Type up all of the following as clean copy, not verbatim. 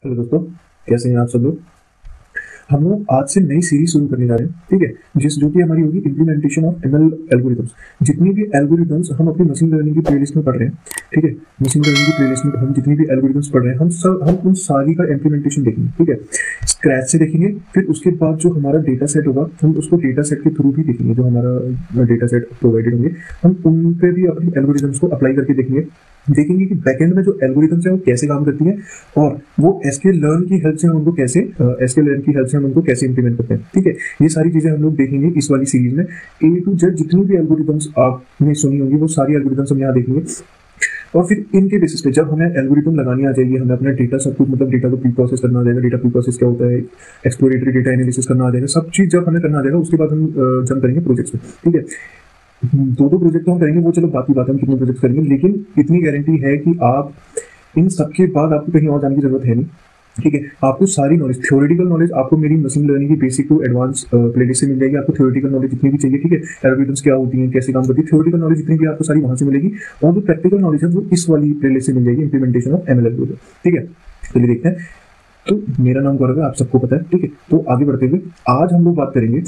Hello दोस्तों, कैसे हैं आप सब लोग। हम लोग आज से नई सीरीज शुरू करने जा रहे हैं, ठीक है, जो कि हमारी होगी इम्प्लीमेंटेशन ऑफ एमएल एल्गोरिथम्स। जितनी भी एल्गोरिथम्स हम अपनी मशीन लर्निंग की प्लेलिस्ट में पढ़ रहे हैं, ठीक है, मशीन लर्निंग की प्लेलिस्ट में हम जितनी भी एल्गोरिथम्स पढ़ रहे हैं, हम उन सारी का इम्प्लीमेंटेशन देखेंगे, ठीक है, स्क्रैच से देखेंगे। फिर उसके बाद जो हमारा डेटा सेट होगा हम उसको डेटा सेट के थ्रू भी देखेंगे। जो हमारा डेटा सेट प्रोवाइडेड होंगे हम उन पे भी अपनी एल्गोरिथम्स को अप्लाई करके देखेंगे कि बैकएंड में जो एल्गोरिथम्स है वो कैसे काम करती है और वो एसक्यूएल लर्न की हेल्प से हम उनको कैसे इम्प्लीमेंट करते हैं, ठीक है। ये सारी चीजें हम लोग देखेंगे इस वाली सीरीज में। ए टू जेड जितनी भी एल्गोरिथम्स आपने सुनी होंगी वो सारी एल्गोरिथम्स हम यहाँ देखेंगे और फिर इनके बेसिस पे जब हमें एल्गोरिथम लगानी आ जाएगी, हमें अपना डेटा सब कुछ मतलब डेटा को प्री प्रोसेस करना आ जाएगा। डेटा प्री प्रोसेस क्या होता है, एक्सप्लोरेटरी डेटा एनालिसिस करना आ जाएगा। सब चीज जब हमें करना आ जाएगा उसके बाद हम जंप करेंगे प्रोजेक्ट्स में, ठीक है। दो प्रोजेक्ट तो हम करेंगे, वो चलो बाकी बात हम कितने प्रोजेक्ट करेंगे, लेकिन इतनी गारंटी है कि आप इन सबके बाद आपको कहीं और जाने की जरूरत है नहीं, ठीक है। आपको सारी नॉलेज, थ्योरेटिकल नॉलेज आपको मेरी मशीन लर्निंग की बेसिक टू एडवांस प्लेलिस्ट से मिल जाएगी। आपको थ्योरेटिकल नॉलेज जितनी भी चाहिए, ठीक है, एल्गोरिथम्स क्या होती हैं, कैसे काम करती है, थ्योरेटिकल नॉलेज जितनी भी आपको सारी वहां से मिलेगी। और जो प्रैक्टिकल नॉलेज है वो इस वाली प्लेलिस्ट से मिल जाएगी, इंप्लीमेंटेशन ऑफ एमएल एल्गोरिथम, ठीक है। चलिए देखते हैं। तो मेरा नाम गौरव है, आप सबको पता है, ठीक है। तो आगे बढ़ते हुए आज हम लोग बात करेंगे,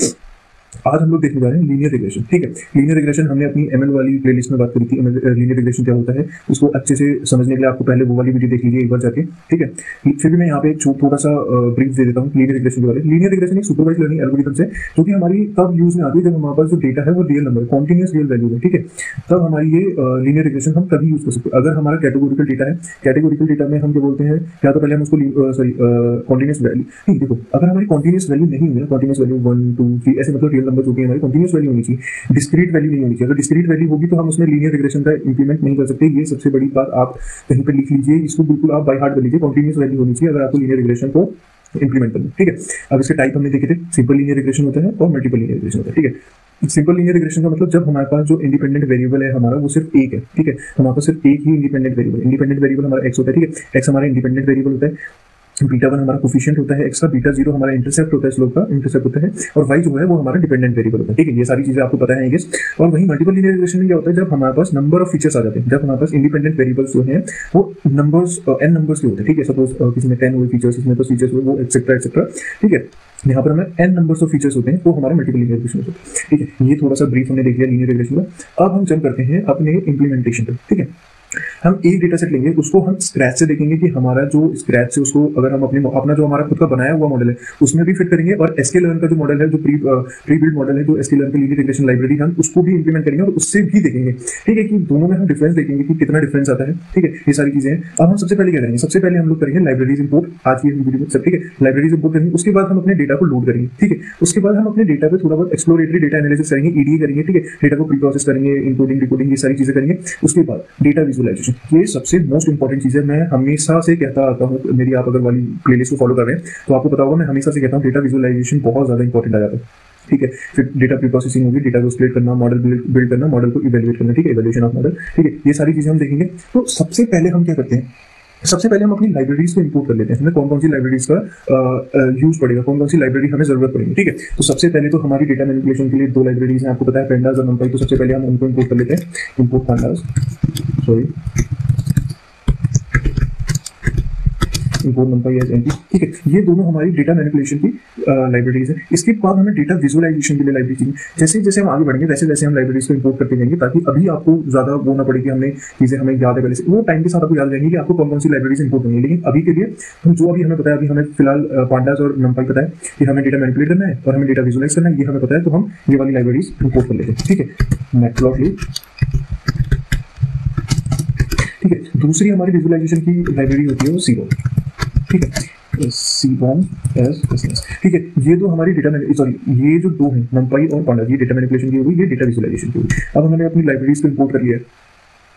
आज हम लोग देखने जा रहे हैं लीनियर रिग्रेशन, ठीक है। लीनियर रिग्रेशन हमने अपनी एमएल वाली प्लेलिस्ट में बात करी थी। लीनियर रिग्रेशन क्या होता है उसको अच्छे से समझने के लिए आपको पहले वो वाली वीडियो देख लीजिए एक बार जाके, ठीक है। फिर भी मैं यहाँ पे एक थोड़ा सा ब्रीफ दे देता हूँ लीनियर रिग्रेशन के बारे में। लीनियर रिग्रेशन एक सुपरवाइज्ड लर्निंग एल्गोरिथम है जो कि हमारी तब यूज में आती है जब हमारे पास जो डेटा है वो real number, continuous real value है, ठीक है। तब हमारी ये लीनियर रिग्रेशन हम तभी यूज कर सकते हैं। अगर हमारा कैटेगोरिकल डेटा है, कैटेगोरिकल डेटा में हम क्या बोलते हैं, या तो पहले हम उसको कॉन्टिन्यूस वैल्यू, ठीक, देखो अगर हमारी कॉन्टिन्यूस वैल्यू नहीं है, कॉन्टिन्यूस वैल्यू 1 2 3 ऐसे मतलब रियल नंबर जो कि हमारी कॉन्टिन्यूस वैल्यू होनी चाहिए, डिस्क्रीट वैल्यू नहीं होनी चाहिए। अगर डिस्क्रीट वैल्यू होगी तो हम उसमें लीनियर रिग्रेशन का इंप्लीमेंट नहीं कर सकते। ये सबसे बड़ी बात आप कहीं पे लिख लीजिए, इसको बिल्कुल आप बाय हार्ट कर लीजिए। कॉन्टिन्यूस वैल्यू होनी चाहिए अगर आपको लीनियर रिग्रेशन को इंप्लीमेंट करना, ठीक है। अब इसके टाइप हमने देखे थे, सिंपल लीनियर रिग्रेशन होता है और मल्टीपल लीनियर रिग्रेशन होता है, ठीक है। सिंपल लीनियर रिग्रेशन का मतलब जब हमारे पास जो इंडिपेंडेंट वेरिएबल है हमारा वो सिर्फ एक है, ठीक है। हमारे पास सिर्फ एक ही इंडिपेंडेंट वेरिएबल हमारा एक्स होता है, ठीक है। एक्स हमारा इंडिपेंडेंट वेरिएबल होता है, बीटा 1 हमारा कोफिशिएंट होता है एक्स का, बीटा 0 हमारा इंटरसेप्ट होता है, स्लोप का इंटरसेप्ट होता है, और y जो है वो हमारा डिपेंडेंट वेरिएबल होता है, ठीक है। ये सारी चीजें आपको पता है आई गेस। और वही मल्टीपल लीनियर रिग्रेशन में क्या होता है, जब हमारे पास नंबर ऑफ फीचर्स आ जाते हैं, जब हमारे पास इंडिपेंडेंट वेरिएबल्स जो हैं वो नंबर्स n नंबर्स के होते हैं, ठीक है। सपोज किसी में 10 हुए फीचर्स, इसमें तो फीचर्स हुए वो एक्सेट्रा, ठीक है। यहाँ पर हमें n नंबर्स ऑफ फीचर्स होते हैं तो हमारे मल्टीपल लीनियर रिग्रेशन होते हैं, ठीक है। ये थोड़ा सा ब्रीफ हमने देख लिया लीनियर रिग्रेशन का। अब हम जंप करते हैं अपने इंप्लीमेंटेशन पे, ठीक है। हम एक डेटा सेट लेंगे, उसको हम स्क्रैच से देखेंगे कि हमारा जो स्क्रैच से उसको अगर हम अपना जो हमारा खुद का बनाया हुआ मॉडल है उसमें भी फिट करेंगे, और एसक्यूएल लर्न का जो मॉडल है, जो प्री बिल्ड मॉडल है, जो एसक्यूएल लर्न की लीनियर रिग्रेशन लाइब्रेरी हम उसको भी इंप्लीमेंट करेंगे और उससे भी देखेंगे, ठीक है, कि दोनों में हम डिफरेंस देखेंगे कि कितना डिफरेंस आता है, ठीक है। ये सारी चीजें हैं। अब हम सबसे पहले क्या करेंगे, सबसे पहले हम लोग करेंगे लाइब्रेरीज इंपोर्ट। आज की वीडियो में सब, ठीक है, लाइब्रेरीज इंपोर्ट करेंगे। उसके बाद हम अपने डेटा को लोड करेंगे, ठीक है। उसके बाद हम अपने डेटा पे थोड़ा बहुत एक्सप्लोरेटरी डेटा एनालिसिस करेंगे, ईडीए करेंगे, ठीक है। डेटा को प्री प्रोसेस करेंगे, इनकोडिंग डिकोडिंग ये सारी चीजें करेंगे। उसके बाद डेटा विजुअलाइजेशन, ये सबसे मोस्ट इंपॉर्टेंट चीज है। मैं हमेशा से कहता आता हूँ, मेरी आप अगर वाली प्लेलिस्ट को फॉलो कर रहे हैं तो आपको पता होगा, मैं हमेशा से कहता हूँ डेटा विजुअलाइजेशन बहुत ज्यादा इंपॉर्टेंट आ जाता है, ठीक है। फिर डेटा प्री प्रोसेसिंग होगी, डेटा को स्प्लिट करना, मॉडल बिल्ड करना, मॉडल को इवैल्यूएट करना, ठीक है, इवैल्यूएशन ऑफ मॉडल, ठीक है। ये सारी चीजें हम देखेंगे। तो सबसे पहले हम क्या करते हैं, सबसे पहले हम अपनी लाइब्रेरीज को इंपोर्ट कर लेते हैं। हमें कौन कौन सी लाइब्रेरीज का यूज पड़ेगा, कौन कौन सी लाइब्रेरी हमें जरूरत पड़ेगी, ठीक है। तो सबसे पहले तो हमारी डेटा मैनिपुलेशन के लिए दो लाइब्रेरीज हैं, आपको पता है, पेंडास और नंपाई। तो सबसे पहले हम उनको इंपोर्ट कर लेते हैं, import pandas, import numpy as NP, ठीक है। ये दोनों हमारी डेटा मैनिपुलेशन की लाइब्रेरीज है। इसके बाद हमें डेटा विजुअलाइजेशन के लिए लाइब्रेरी चाहिए। जैसे जैसे हम आगे बढ़ेंगे वैसे वैसे हम लाइब्रेरीज को इंपोर्ट करते जाएंगे, ताकि अभी आपको ज्यादा वो ना पड़े कि हमने चीजें हमें याद है पहले से, वो टाइम के साथ आपको याद रहेंगे कि आपको कौन कौन सी लाइब्रेरीज इंपोर्ट करनी है। लेकिन अभी के लिए हम जो अभी हमें पता है, अभी हमें फिलहाल पांडास और नंपाई पता है कि हमें डेटा मैनिपुलेट करना है और हमें डेटा विजुअलाइज करना है, ये हमें पता है। तो हम ये वाली लाइब्रेरीज इंपोर्ट कर लेते हैं, ठीक है। मैटप्लॉटलिब, ठीक है। दूसरी हमारी विजुअलाइजेशन की लाइब्रेरी होती है वो सीबॉम, ठीक है, सीबॉम एस एस, ठीक है। ये दो हमारी डेटा ये जो दो हैं नंपाई और पांडास, ये डेटा मैनिपुलेशन की होगी, ये डेटा विजुअलाइजेशन की होगी। अब हमने अपनी लाइब्रेरीज को इंपोर्ट कर लिया है,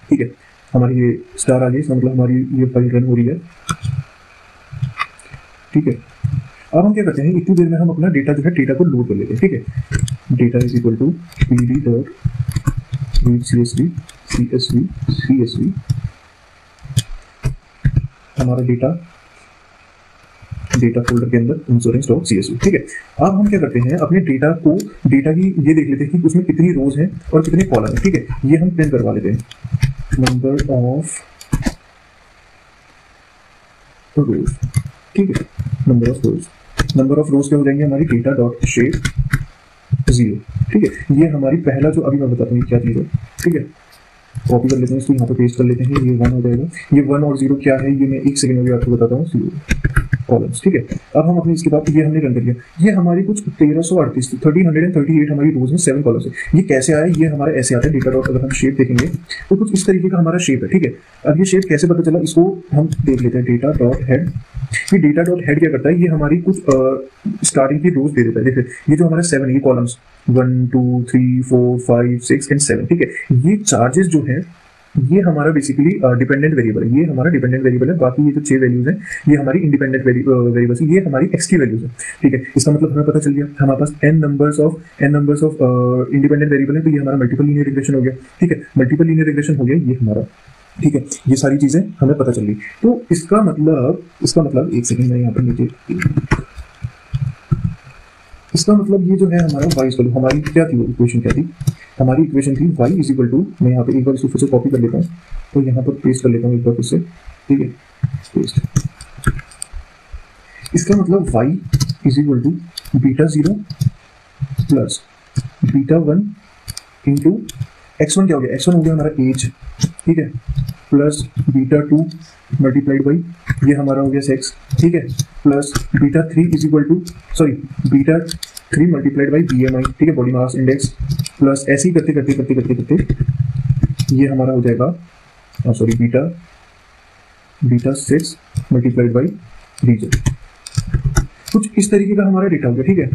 ठीक है। हमारी ये स्टार आ गई, इसका मतलब हमारी ये फाइल रन हो रही है, ठीक है। अब हम क्या करते हैं, इतनी देर में हम अपना डेटा जो है डेटा को लोड कर लेते हैं, ठीक है। Data is equal to pd dot read csv हमारा डेटा फोल्डर के अंदर इंश्योरेंस डॉट CSV, ठीक है। अब हम क्या करते हैं, अपने डेटा की ये देख लेते हैं कि उसमें कितनी रोज हैं और कितने कॉलम है, ठीक है। ये हम प्रिंट करवा लेते हैं, नंबर ऑफ रोज, ठीक है, नंबर ऑफ रोज क्या हो जाएंगे हमारी, डेटा डॉट शेप 0, ठीक है। ये हमारी पहला जो अभी मैं बताता हूँ क्या चीज़ है, ठीक है। कॉपी कर लेते हैं इसको, यहाँ पे पेस्ट कर लेते हैं, ये 1 हो जाएगा। ये 1 और 0 क्या है ये मैं एक सेकंड में भी आपको बताता हूँ, 0 कॉलम्स, ठीक है। अब हम अपने इसके बाद ये हमने रन कर लिया, ये हमारी कुछ 1338 1338 हमारी रोज में 7 कॉलम्स है। ये कैसे आया, ये हमारा ऐसे आता है डेटा डॉट, अगर हम शेप देखेंगे तो कुछ इस तरीके का हमारा शेप है, ठीक है। अब ये शेप कैसे पता चला, इसको हम देख लेते हैं, डेटा डॉट हेड। ये डेटा डॉट हेड क्या करता है, ये हमारी कुछ स्टार्टिंग की रोज दे देता है। देखिए ये जो हमारा 7 ये कॉलम्स 1 2 3 4 5 6 एंड 7, ठीक है। ये चार्जेस जो है ये हमारा बेसिकली डिपेंडेंट वेरिएबल है, ये हमारा डिपेंडेंट वेरिएबल है। बाकी ये जो 6 वैल्यूज हैं ये हमारी इंडिपेंडेंट वेरिएबल्स है, ये हमारी एक्सटी वैल्यूज है, ठीक है। इसका मतलब हमें पता चल गया हमारे पास n numbers of independent variable है, तो ये हमारा मल्टीपल लीनियर रिग्रेशन हो गया, ठीक है। मल्टीपल लीनियर रिग्रेशन हो गया ये हमारा, ठीक है। ये सारी चीजें हमें पता चल गई। तो इसका मतलब एक सेकंड में यहाँ पर नीचे, इसका मतलब ये जो है हमारा y इक्वल टू, हमारी क्या थी इक्वेशन, क्या थी हमारी इक्वेशन थी y इज इक्वल टू, मैं यहाँ पे एक बार इसको फिर से कॉपी कर लेता हूँ, तो यहाँ पर पेस्ट कर लेता हूँ एक बार फिर से, ठीक है, पेस्ट। इसका मतलब y is equal to beta 0 plus beta 1 into x1 क्या हो गया, x1 हो गया हमारा एज, ठीक है, प्लस बीटा 2 मल्टीप्लाइड बाई ये हमारा हो गया सेक्स, ठीक है, plus beta 3 is equal to beta 3 multiplied by BMI, ठीक है, बॉडी मास इंडेक्स, प्लस ऐसे ही करते करते करते करते करते ये हमारा हो जाएगा बीटा 6 मल्टीप्लाइड बाई रीजन। कुछ इस तरीके का हमारा डेटा हो गया, ठीक है।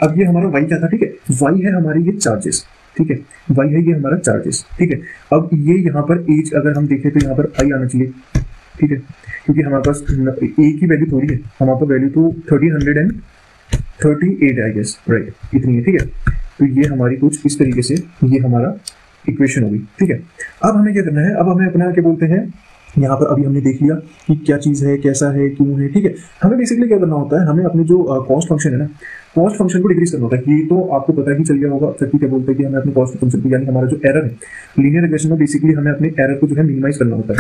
अब ये हमारा y क्या था, ठीक है, y है हमारे ये चार्जेस, ठीक है, y है ये हमारा चार्जेस, ठीक है। अब ये यहाँ पर एज अगर हम देखें तो यहाँ पर i आना चाहिए, ठीक है, क्योंकि हमारे पास a की वैल्यू थोड़ी है, हमारे पास वैल्यू तो 1338 आई गेस, राइट, इतनी है, ठीक है। तो ये हमारी कुछ इस तरीके से ये हमारा इक्वेशन होगी, ठीक है। अब हमें क्या करना है, अब हमें अपना क्या बोलते हैं, यहाँ पर अभी हमने देख लिया कि क्या चीज़ है, कैसा है, क्यों है, ठीक है। हमें बेसिकली क्या करना होता है, हमें अपने जो कॉस्ट फंक्शन है ना, कॉस्ट फंक्शन को डिक्रीज करना होता है। ये तो आपको पता ही चल गया होगा, फिर क्या बोलते हैं कि हमें अपने कॉस्ट फंक्शन को, यानी हमारा जो एरर है लीनियर रिग्रेशन में, बेसिकली हमें अपने एरर को जो है मिनिमाइज करना होता है,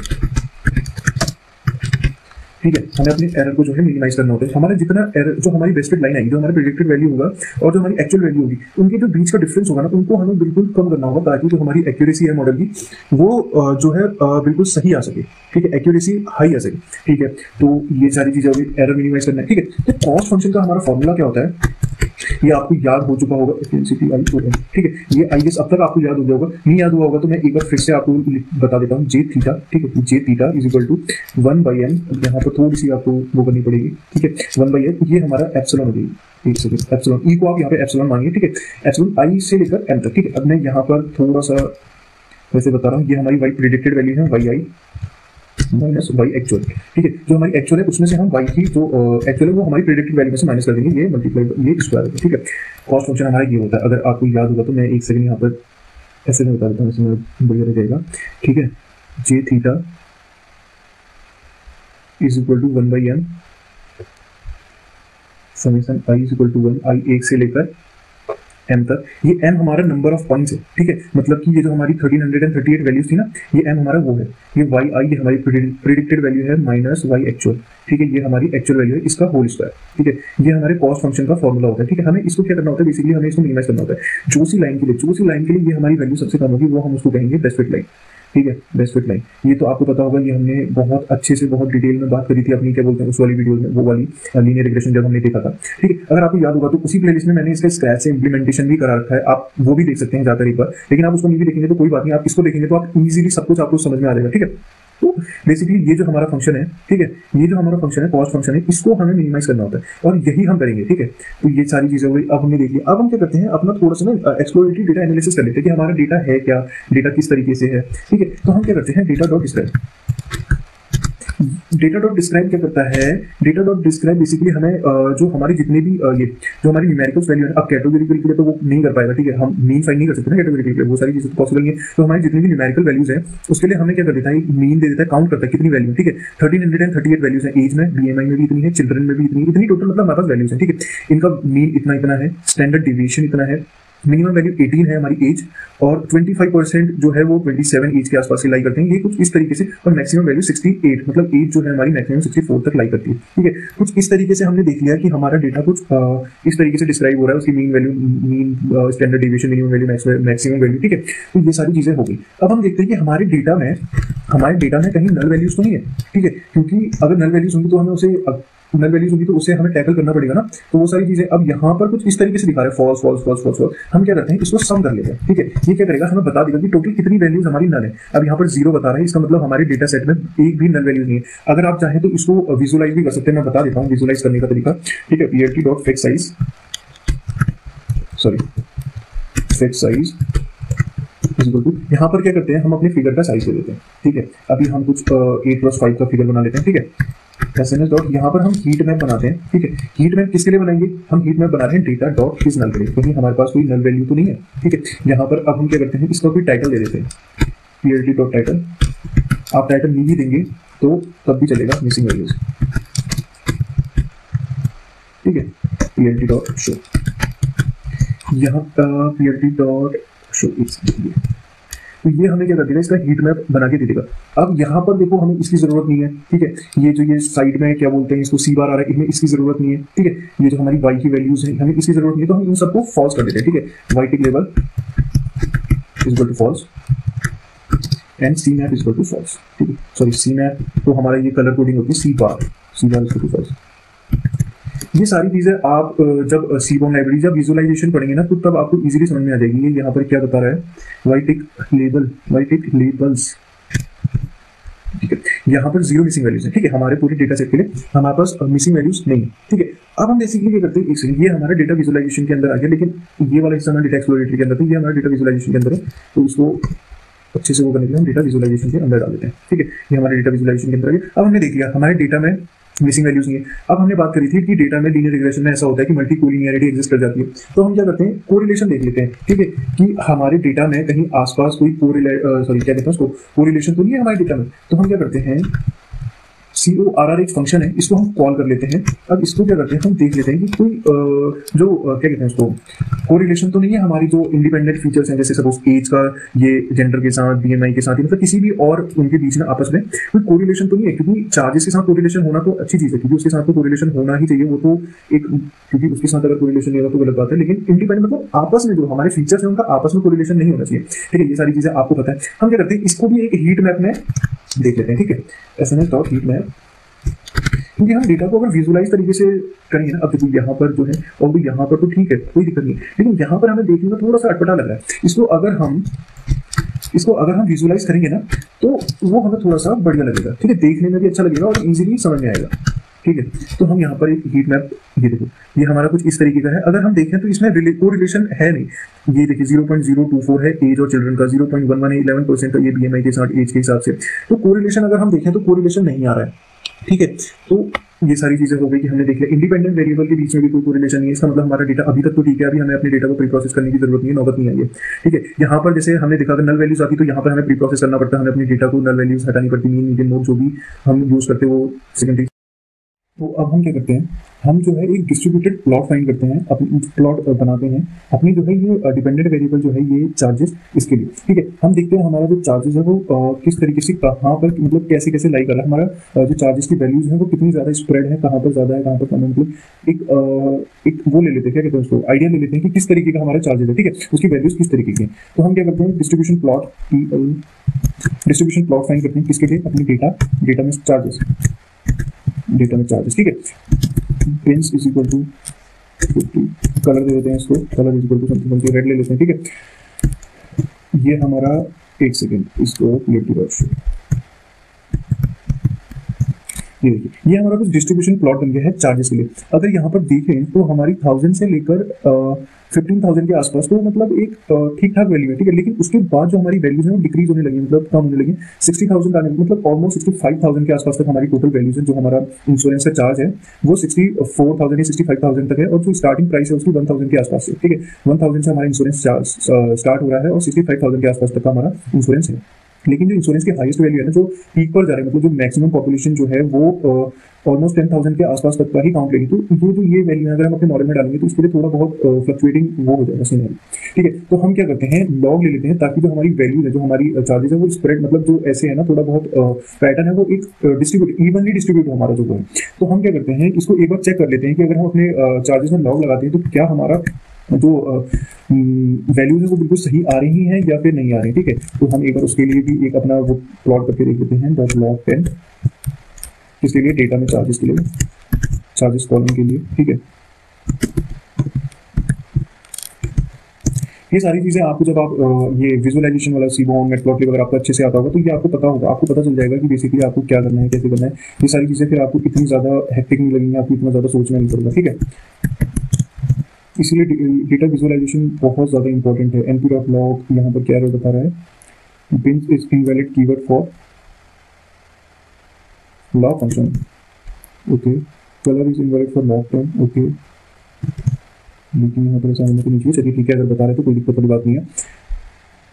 ठीक है। हमें अपने एरर को जो है मिनिमाइज करना होता है। हमारा जितना एरर, जो हमारी बेस्टेड लाइन आएगी, जो हमारा प्रेडिक्टेड वैल्यू होगा और जो हमारी एक्चुअल वैल्यू होगी, उनके जो बीच का डिफरेंस होगा ना, उनको हमें बिल्कुल कम करना होगा, ताकि जो हमारी एक्यूरेसी है मॉडल की वो जो है बिल्कुल सही आ सके, ठीक है, एक्यूरेसी हाई आ सके, ठीक है। तो ये सारी चीजें होगी, एरर मिनिमाइज करना है, ठीक है। तो कॉस्ट फंक्शन का हमारा फॉर्मूला क्या होता है, ये आपको याद हो चुका होगा, ठीक है। ये आई गेस अब तक आपको याद हो गया होगा, नहीं याद हुआ होगा तो मैं एक बार फिर से आपको बता देता हूँ, जे थीटा, ठीक है, J theta is equal to 1/n, यहाँ पर थोड़ी सी आपको वो करनी पड़ेगी, ठीक है, 1/n, ये हमारा एप्सिलॉन हो जाएगी, एक सेकंड, एप्सिलॉन ई को आप यहाँ पे एप्सिलॉन मानिए, ठीक है, एप्सिलॉन आई से लेकर एम तक, ठीक है। अब मैं यहाँ पर थोड़ा सा वैसे बता रहा हूँ, ये हमारी वाई प्रेडिक्टेड वैल्यू है, वाई आई माइनस वाई एक्चुअल, ठीक है। जो हमारी एक्चुअल है उसमें से हम वाई की जो एक्चुअल है वो हमारी प्रेडिक्टेड वैल्यू में से माइनस कर देंगे, ये मल्टीप्लाई ये स्क्वायर है, ठीक है। कॉस्ट फंक्शन हमारा ये होता है, अगर आपको याद होगा तो मैं एक सेकंड यहाँ पर ऐसे में बता देता हूँ, इसमें बढ़िया रह जाएगा, ठीक है। J theta is equal to 1/n summation I is equal to 1, I 1 से लेकर m तक। ये m हमारा नंबर ऑफ पॉइंट्स है, ठीक है, मतलब कि ये जो हमारी 1338 वैल्यूज थी ना, ये m हमारा वो है, ये y i ये हमारी प्रेडिक्टेड वैल्यू है माइनस y एक्चुअल, ठीक है, ये हमारी एक्चुअल वैल्यू है, इसका होल स्क्वायर, ठीक है। ये हमारे कॉस्ट फंक्शन का फॉर्मूला होता है, ठीक है। हमें इसको क्या करना होता है, बेसिकली हमें इसको मिनिमाइज करना होता है। जो सी लाइन के लिए ये हमारी वैल्यू सबसे कम होगी, वो हम उसको कहेंगे बेस्ट फिट लाइन, ठीक है, बेस्ट फिट लाइन। ये तो आपको पता होगा, ये हमने बहुत अच्छे से बहुत डिटेल में बात करी थी अपनी क्या बोलते हैं उस वाली वीडियो में, वो वाली लीनियर रिग्रेशन जब हमने देखा था, ठीक है। अगर आपको याद होगा तो उसी प्लेलिस्ट में मैंने इसका स्क्रैच से इंप्लीमेंटेशन भी करा रखा है, आप वो भी देख सकते हैं जाकर एक बार, लेकिन आप उसको नहीं भी देखेंगे तो कोई बात नहीं, आप इसको देखेंगे तो आप इजीली सब कुछ आपको समझ में आ जाएगा, ठीक है। तो बेसिकली ये जो हमारा फंक्शन है, ठीक है, ये जो हमारा फंक्शन है कॉस्ट फंक्शन है, इसको हमें मिनिमाइज करना होता है और यही हम करेंगे, ठीक है। तो ये सारी चीजें हुई, अब हमने देख लिया। अब हम क्या करते हैं, अपना थोड़ा सा ना एक्सप्लोरेटरी डेटा एनालिसिस कर लेते हैं कि हमारा डेटा है क्या, डेटा किस तरीके से है, ठीक है। तो हम क्या करते हैं, डेटा डॉट डिस्क्राइब क्या करता है, डेटा डॉट डिस्क्राइब बेसिकली हमें जो हमारी जितने भी ये जो हमारी न्यूमेरिकल्स वैल्यू है, अब कैटेगोरिकल के लिए तो वो नहीं कर पाएगा, ठीक है, हम मीन फाइंड नहीं कर सकते ना कैटेगोरिकल के लिए, वो सारी चीजें तो पॉसिबल नहीं है। तो हमारी जितनी भी न्यूमेरिकल वैल्यूज है उसके लिए हमें क्या कर देता है, मीन दे देता है, काउंट करता है कितनी वैल्यू, ठीक है। 1338 वैल्यूज है, एज में, BMI में भी इतनी है, चिल्ड्रन में भी इतनी टोटल मतलब हमारे पास वैल्यूज है, ठीक है। इनका मीन इतना है, स्टैंडर्ड डिविएशन इतना है, मिनिमम वैल्यू 18 है हमारी एज, और 25% जो है वो 27 एज के आसपास से लाई करते हैं, ये कुछ इस तरीके से, और मैक्सिमम वैल्यू 68, मतलब एज जो है हमारी मैक्सिमम 64 तक लाई करती है। ठीक है, कुछ इस तरीके से हमने देख लिया कि हमारा डेटा कुछ इस तरीके से डिस्क्राइब हो रहा है, उसकी mean value, mean standard deviation, minimum value, maximum value. ठीक है, तो ये सारी चीजें हो गई। अब हम देखते हैं कि हमारे डेटा में कहीं नल वैल्यूज तो नहीं है। ठीक है, क्योंकि अगर नल वैल्यूज होंगी तो हमें उसे हमें टैकल करना पड़ेगा ना, तो वो सारी चीजें अब यहाँ पर कुछ इस तरीके से दिखा रहे हैं, false false false false false. हम क्या करते हैं, इसको सम कर लेते हैं। ठीक है, ये क्या करेगा, हमें बता देगा कि टोटल कितनी वैल्यूज हमारी नल है। अब यहाँ पर 0 बता रहा है, इसका मतलब हमारे डेटा सेट में एक भी नल वैल्यूज नहीं है। अगर आप चाहें तो इसको विजुअलाइज भी कर सकते हैं, मैं बता देता हूँ विजुअलाइज करने का तरीका। ठीक है, plt.fetch size, fetch size यहाँ पर क्या करते हैं, हम अपने फिगर का साइज ले लेते हैं। ठीक है, अभी हम कुछ 8x5 का फिगर बना लेते हैं। ठीक है, एसएनएस डॉट, यहाँ पर हम हीट मैप बनाते हैं। ठीक है, हीट मैप किसके लिए बनाएंगे, हम हीट मैप बना रहे हैं डेटा डॉट किस नल के लिए, क्योंकि हमारे पास कोई नल वैल्यू तो नहीं है। ठीक है, यहाँ पर अब हम क्या करते हैं, इसका कोई टाइटल दे देते हैं, plt डॉट टाइटल। आप टाइटल नहीं भी देंगे तो तब भी चलेगा, मिसिंग वैल्यूज। ठीक है, plt डॉट शो, यहाँ plt डॉट शो, तो ये हमें क्या कर देगा, इसका हीट मैप बना के दे देगा। अब यहाँ पर देखो हमें इसकी जरूरत नहीं है। ठीक है, ये जो ये साइड में क्या बोलते हैं, इसको सी बार आ रहा है, इनमें इसकी जरूरत नहीं है। ठीक है, ये जो हमारी वाई की वैल्यूज है, हमें इसकी जरूरत नहीं है, तो हम इन सबको फॉल्स कर देते हैं। ठीक है, वाई टिक लेवल is equal to false and C map is equal to false. ठीक है, सॉरी सी मैप तो हमारा ये कलर कोडिंग होती है, C bar is equal to false. ये सारी चीजें आप जब सीबॉर्न लाइब्रेरी जब विजुअलाइजेशन पढ़ेंगे ना, तो तब आपको इजीली समझ में आ जाएगी। ये यहाँ पर क्या बता रहा है, वाई टिक लेबल्स। ठीक है, यहाँ पर 0 मिसिंग वैल्यूज है। ठीक है, हमारे पूरे डेटा सेट के लिए हमारे पास मिसिंग वैल्यूज नहीं है। ठीक है, अब हम बेसिकली क्या करते हैं, एक सेकंड, ये हमारा डेटा विजुअलाइजेशन के अंदर आ गया, लेकिन ये वाला हिस्सा हमारा डेटा एक्सप्लोरेटरी के अंदर था, ये हमारा डेटा विजुअलाइजेशन के अंदर है, तो उसको अच्छे से वो करने के लिए हम डेटा विजुअलाइजेशन के अंदर डाल देते हैं। ठीक है, ये हमारे डेटा विजुअलाइजेशन के अंदर आ गया। अब हमने देख लिया हमारे डेटा में मिसिंग वैल्यूज नहीं है। अब हमने बात करी थी कि डेटा में लीनियर रिग्रेशन में ऐसा होता है कि मल्टी कोलिनियरिटी एग्जिस्ट कर जाती है, तो हम क्या करते हैं, कोरिलेशन देख लेते हैं। ठीक है, कि हमारे डेटा में कहीं आसपास कोई क्या कहते हैं उसको, कोरिलेशन तो नहीं है हमारे डेटा में, तो हम क्या करते हैं, CORR एक फंक्शन है, इसको हम कॉल कर लेते हैं। अब इसको क्या करते हैं, हम देख लेते हैं कि कोई जो क्या कहते हैं उसको, कोरिलेशन तो नहीं है हमारी जो इंडिपेंडेंट फीचर्स हैं, जैसे सपोज एज का ये जेंडर के साथ, BMI के साथ, मतलब किसी भी और उनके बीच में आपस में कोई कोरिलेशन तो नहीं है, क्योंकि चार्जेस के साथ कोरिलेशन होना तो अच्छी चीज है, क्योंकि उसके साथ तो कोरिलेशन होना ही चाहिए, वो तो एक, क्योंकि उसके साथ अगर कोरिलेशन नहीं होगा तो गलत बात है, लेकिन इंडिपेंडेंट मतलब आपस में जो हमारे फीचर्स हैं उनका आपस में कोरिलेशन नहीं होना चाहिए। ठीक है, ये सारी चीजें आपको पता है। हम क्या करते हैं, इसको भी एक हीट मैप में देख लेते हैं। ठीक है, एसएनएस डॉट हीट मैप, क्योंकि हम डेटा को अगर विजुअलाइज तरीके से करेंगे ना, अब देखो यहाँ पर जो है, और भी यहाँ पर तो ठीक है, कोई दिक्कत नहीं, लेकिन यहाँ पर हमें देखने में थोड़ा सा अटपटा लग रहा है। इसको अगर हम विजुअलाइज करेंगे ना, तो वो हमें थोड़ा सा बढ़िया लगेगा। ठीक है, देखने में भी अच्छा लगेगा और इजीली समझ में आएगा। ठीक है, तो हम यहाँ पर एक हीट मैप, ये देखो, ये हमारा कुछ इस तरीके का है। अगर हम देखें तो इसमें कोरिलेशन है नहीं। ये देखिए 0.024 है एज और चिल्ड्रन का, 0.11 है 11% का ये BMI के साथ एज के हिसाब से, तो कोरिलेशन अगर हम देखें तो कोरिलेशन नहीं आ रहा है। ठीक है, तो ये सारी चीजें हो गई कि हमने देख लिया इंडिपेंडेंट वेरिएबल के बीच में भी कोई कोरिलेशन नहीं है। इसका मतलब हमारा डेटा अभी तक तो ठीक है, अभी हमें अपने डेटा को प्री प्रोसेस करने की जरूरत नहीं है, नौबत नहीं आई है। ठीक है, यहाँ पर जैसे हमने देखा अगर नल वैल्यूज आती तो यहाँ पर हमें प्री प्रोसेस करना पड़ता है, हमें अपने डेटा को नल वैल्यूज हटानी पड़ती, मीन नोड जो भी हम यूज करते हैं वो सेकेंडरी। तो अब हम क्या करते हैं, हम जो है एक डिस्ट्रीब्यूटेड प्लॉट फाइंड करते हैं, अपनी प्लॉट बनाते हैं अपनी जो है ये डिपेंडेंट वेरिएबल जो है ये चार्जेस इसके लिए। ठीक है, हम देखते हैं हमारा जो चार्जेस है वो किस तरीके से कहाँ पर, मतलब कैसे कैसे लाई कर रहा है, हमारा जो चार्जेस की वैल्यूज है वो कितनी ज्यादा स्प्रेड है, कहाँ पर ज्यादा है कहाँ पर कम है, मतलब एक वो ले लेते हैं, क्या कहते हैं उसको, आइडिया ले लेते हैं कि किस तरीके का हमारा चार्जेस है। ठीक है, उसकी वैल्यूज किस तरीके की है, तो हम क्या करते हैं, डिस्ट्रीब्यूशन प्लॉट फाइंड करते हैं किसके लिए, अपनी डेटा में चार्जेस। ठीक है, prince is equal to 50, colour दे देते हैं इसको, colour is equal to something red ले लेते हैं। ठीक है, ये हमारा, एक सेकेंड, इसको ये देखिए, ये हमारा कुछ डिस्ट्रीब्यूशन प्लॉट बन गया है चार्जेस के लिए। अगर यहाँ पर देखें तो हमारी 1000 से लेकर 15,000 के आसपास, तो मतलब एक ठीक ठाक वैल्यू है। ठीक है, लेकिन उसके बाद जो हमारी वैल्यूज है वो डिक्रीज होने लगी, मतलब कम होने लगी। 60,000 आने, मतलब ऑलमोस्ट 65,000 के आसपास तक हमारी टोटल वैल्यूज है। जो हमारा इंश्योरेंस का चार्ज है वो 64,000 या 65,000 तक है, और जो स्टार्टिंग प्राइस है उसकी 1,000 के आसपास है। ठीक है, 1,000 से हमारा इंश्योरेंस चार्ज स्टार्ट हो रहा है और 65,000 के आसपास तक का हमारा इंश्योरेंस है। लेकिन जो इंश्योरेंस की हाईएस्ट वैल्यू है ना, जो पीक पर जा रहा है, मतलब जो मैक्सिमम पॉपुलेशन जो है वो ऑलमोस्ट 10,000 के आसपास तक का ही काउंट लेगी। तो ये वैल्यू है, अगर हम अपने मॉडल में डालेंगे तो इसके लिए थोड़ा बहुत फ्लक्चुएटिंग वो हो जाएगा सीनरी। ठीक है, तो हम क्या करते हैं, लॉग ले लेते हैं, ताकि जो हमारी वैल्यू है, जो हमारी चार्जेस है, वो स्प्रेड, मतलब जो ऐसे है ना, थोड़ा बहुत पैटर्न है वो एक डिस्ट्रीब्यूट, इवनली डिस्ट्रीब्यूट हो हमारा जो है। तो हम क्या करते हैं, इसको एक बार चेक कर लेते हैं कि अगर हम अपने चार्जेस में लॉग लगाते हैं तो क्या हमारा जो वैल्यूज है वो बिल्कुल सही आ रही हैं या फिर नहीं आ रही। ठीक है, तो हम एक बार उसके लिए भी एक अपना वो प्लॉट करके देख लेते हैं, log10 इसके लिए डेटा में चार्जेस के लिए, चार्जेस कॉलम के लिए। ठीक है, ये सारी चीजें आपको जब आप ये विजुअलाइजेशन वाला सीबॉन मैटप्लॉटलिब अगर आपको अच्छे से आता होगा तो ये आपको पता होगा, आपको पता चल जाएगा कि बेसिकली आपको क्या करना है, कैसे करना है। ये सारी चीजें फिर आपको इतनी ज्यादा हेक्टिक नहीं लगेंगी, आपको इतना ज्यादा सोचना नहीं पड़ेगा। ठीक है, इसीलिए डेटा विजुअलाइजेशन बहुत ज़्यादा इंपॉर्टेंट है। np.log यहाँ पर क्या एरर बता रहा है, beans is invalid keyword for log function. Okay, colour is invalid for log10। Okay, लेकिन यहाँ पर ऐसा होने को नहीं चाहिए। चलिए ठीक है, अगर बता रहे तो कोई दिक्कत वाली बात नहीं है।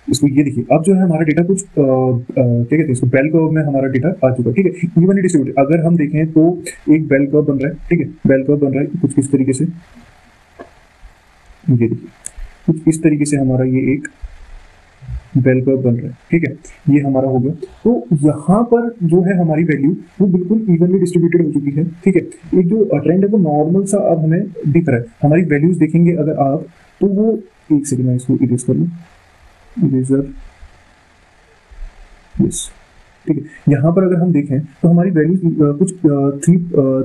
इसको ये देखिए, अब जो है हमारा डेटा कुछ क्या कहते हैं इसको, बेल कर्व में हमारा डेटा आ चुका है। ठीक है, इवनली डिस्ट्रीब्यूटेड। अगर हम देखें तो एक बेल कर्व बन रहा है। ठीक है, बेल कर्व बन रहा है कुछ इस तरीके से, ये देखिए कुछ इस तरीके से हमारा ये एक बेल कर्व बन रहा है। ठीक है, ये हमारा हो गया। तो यहाँ पर जो है हमारी वैल्यू वो बिल्कुल इवनली डिस्ट्रीब्यूटेड हो चुकी है। ठीक है, एक जो ट्रेंड है वो नॉर्मल सा अब हमें दिख रहा है। हमारी वैल्यूज देखेंगे अगर आप, तो वो एक सेकंड में इसको इरेज कर लूँ, इरेजर, यस। ठीक है, यहाँ पर अगर हम देखें तो हमारी वैल्यू कुछ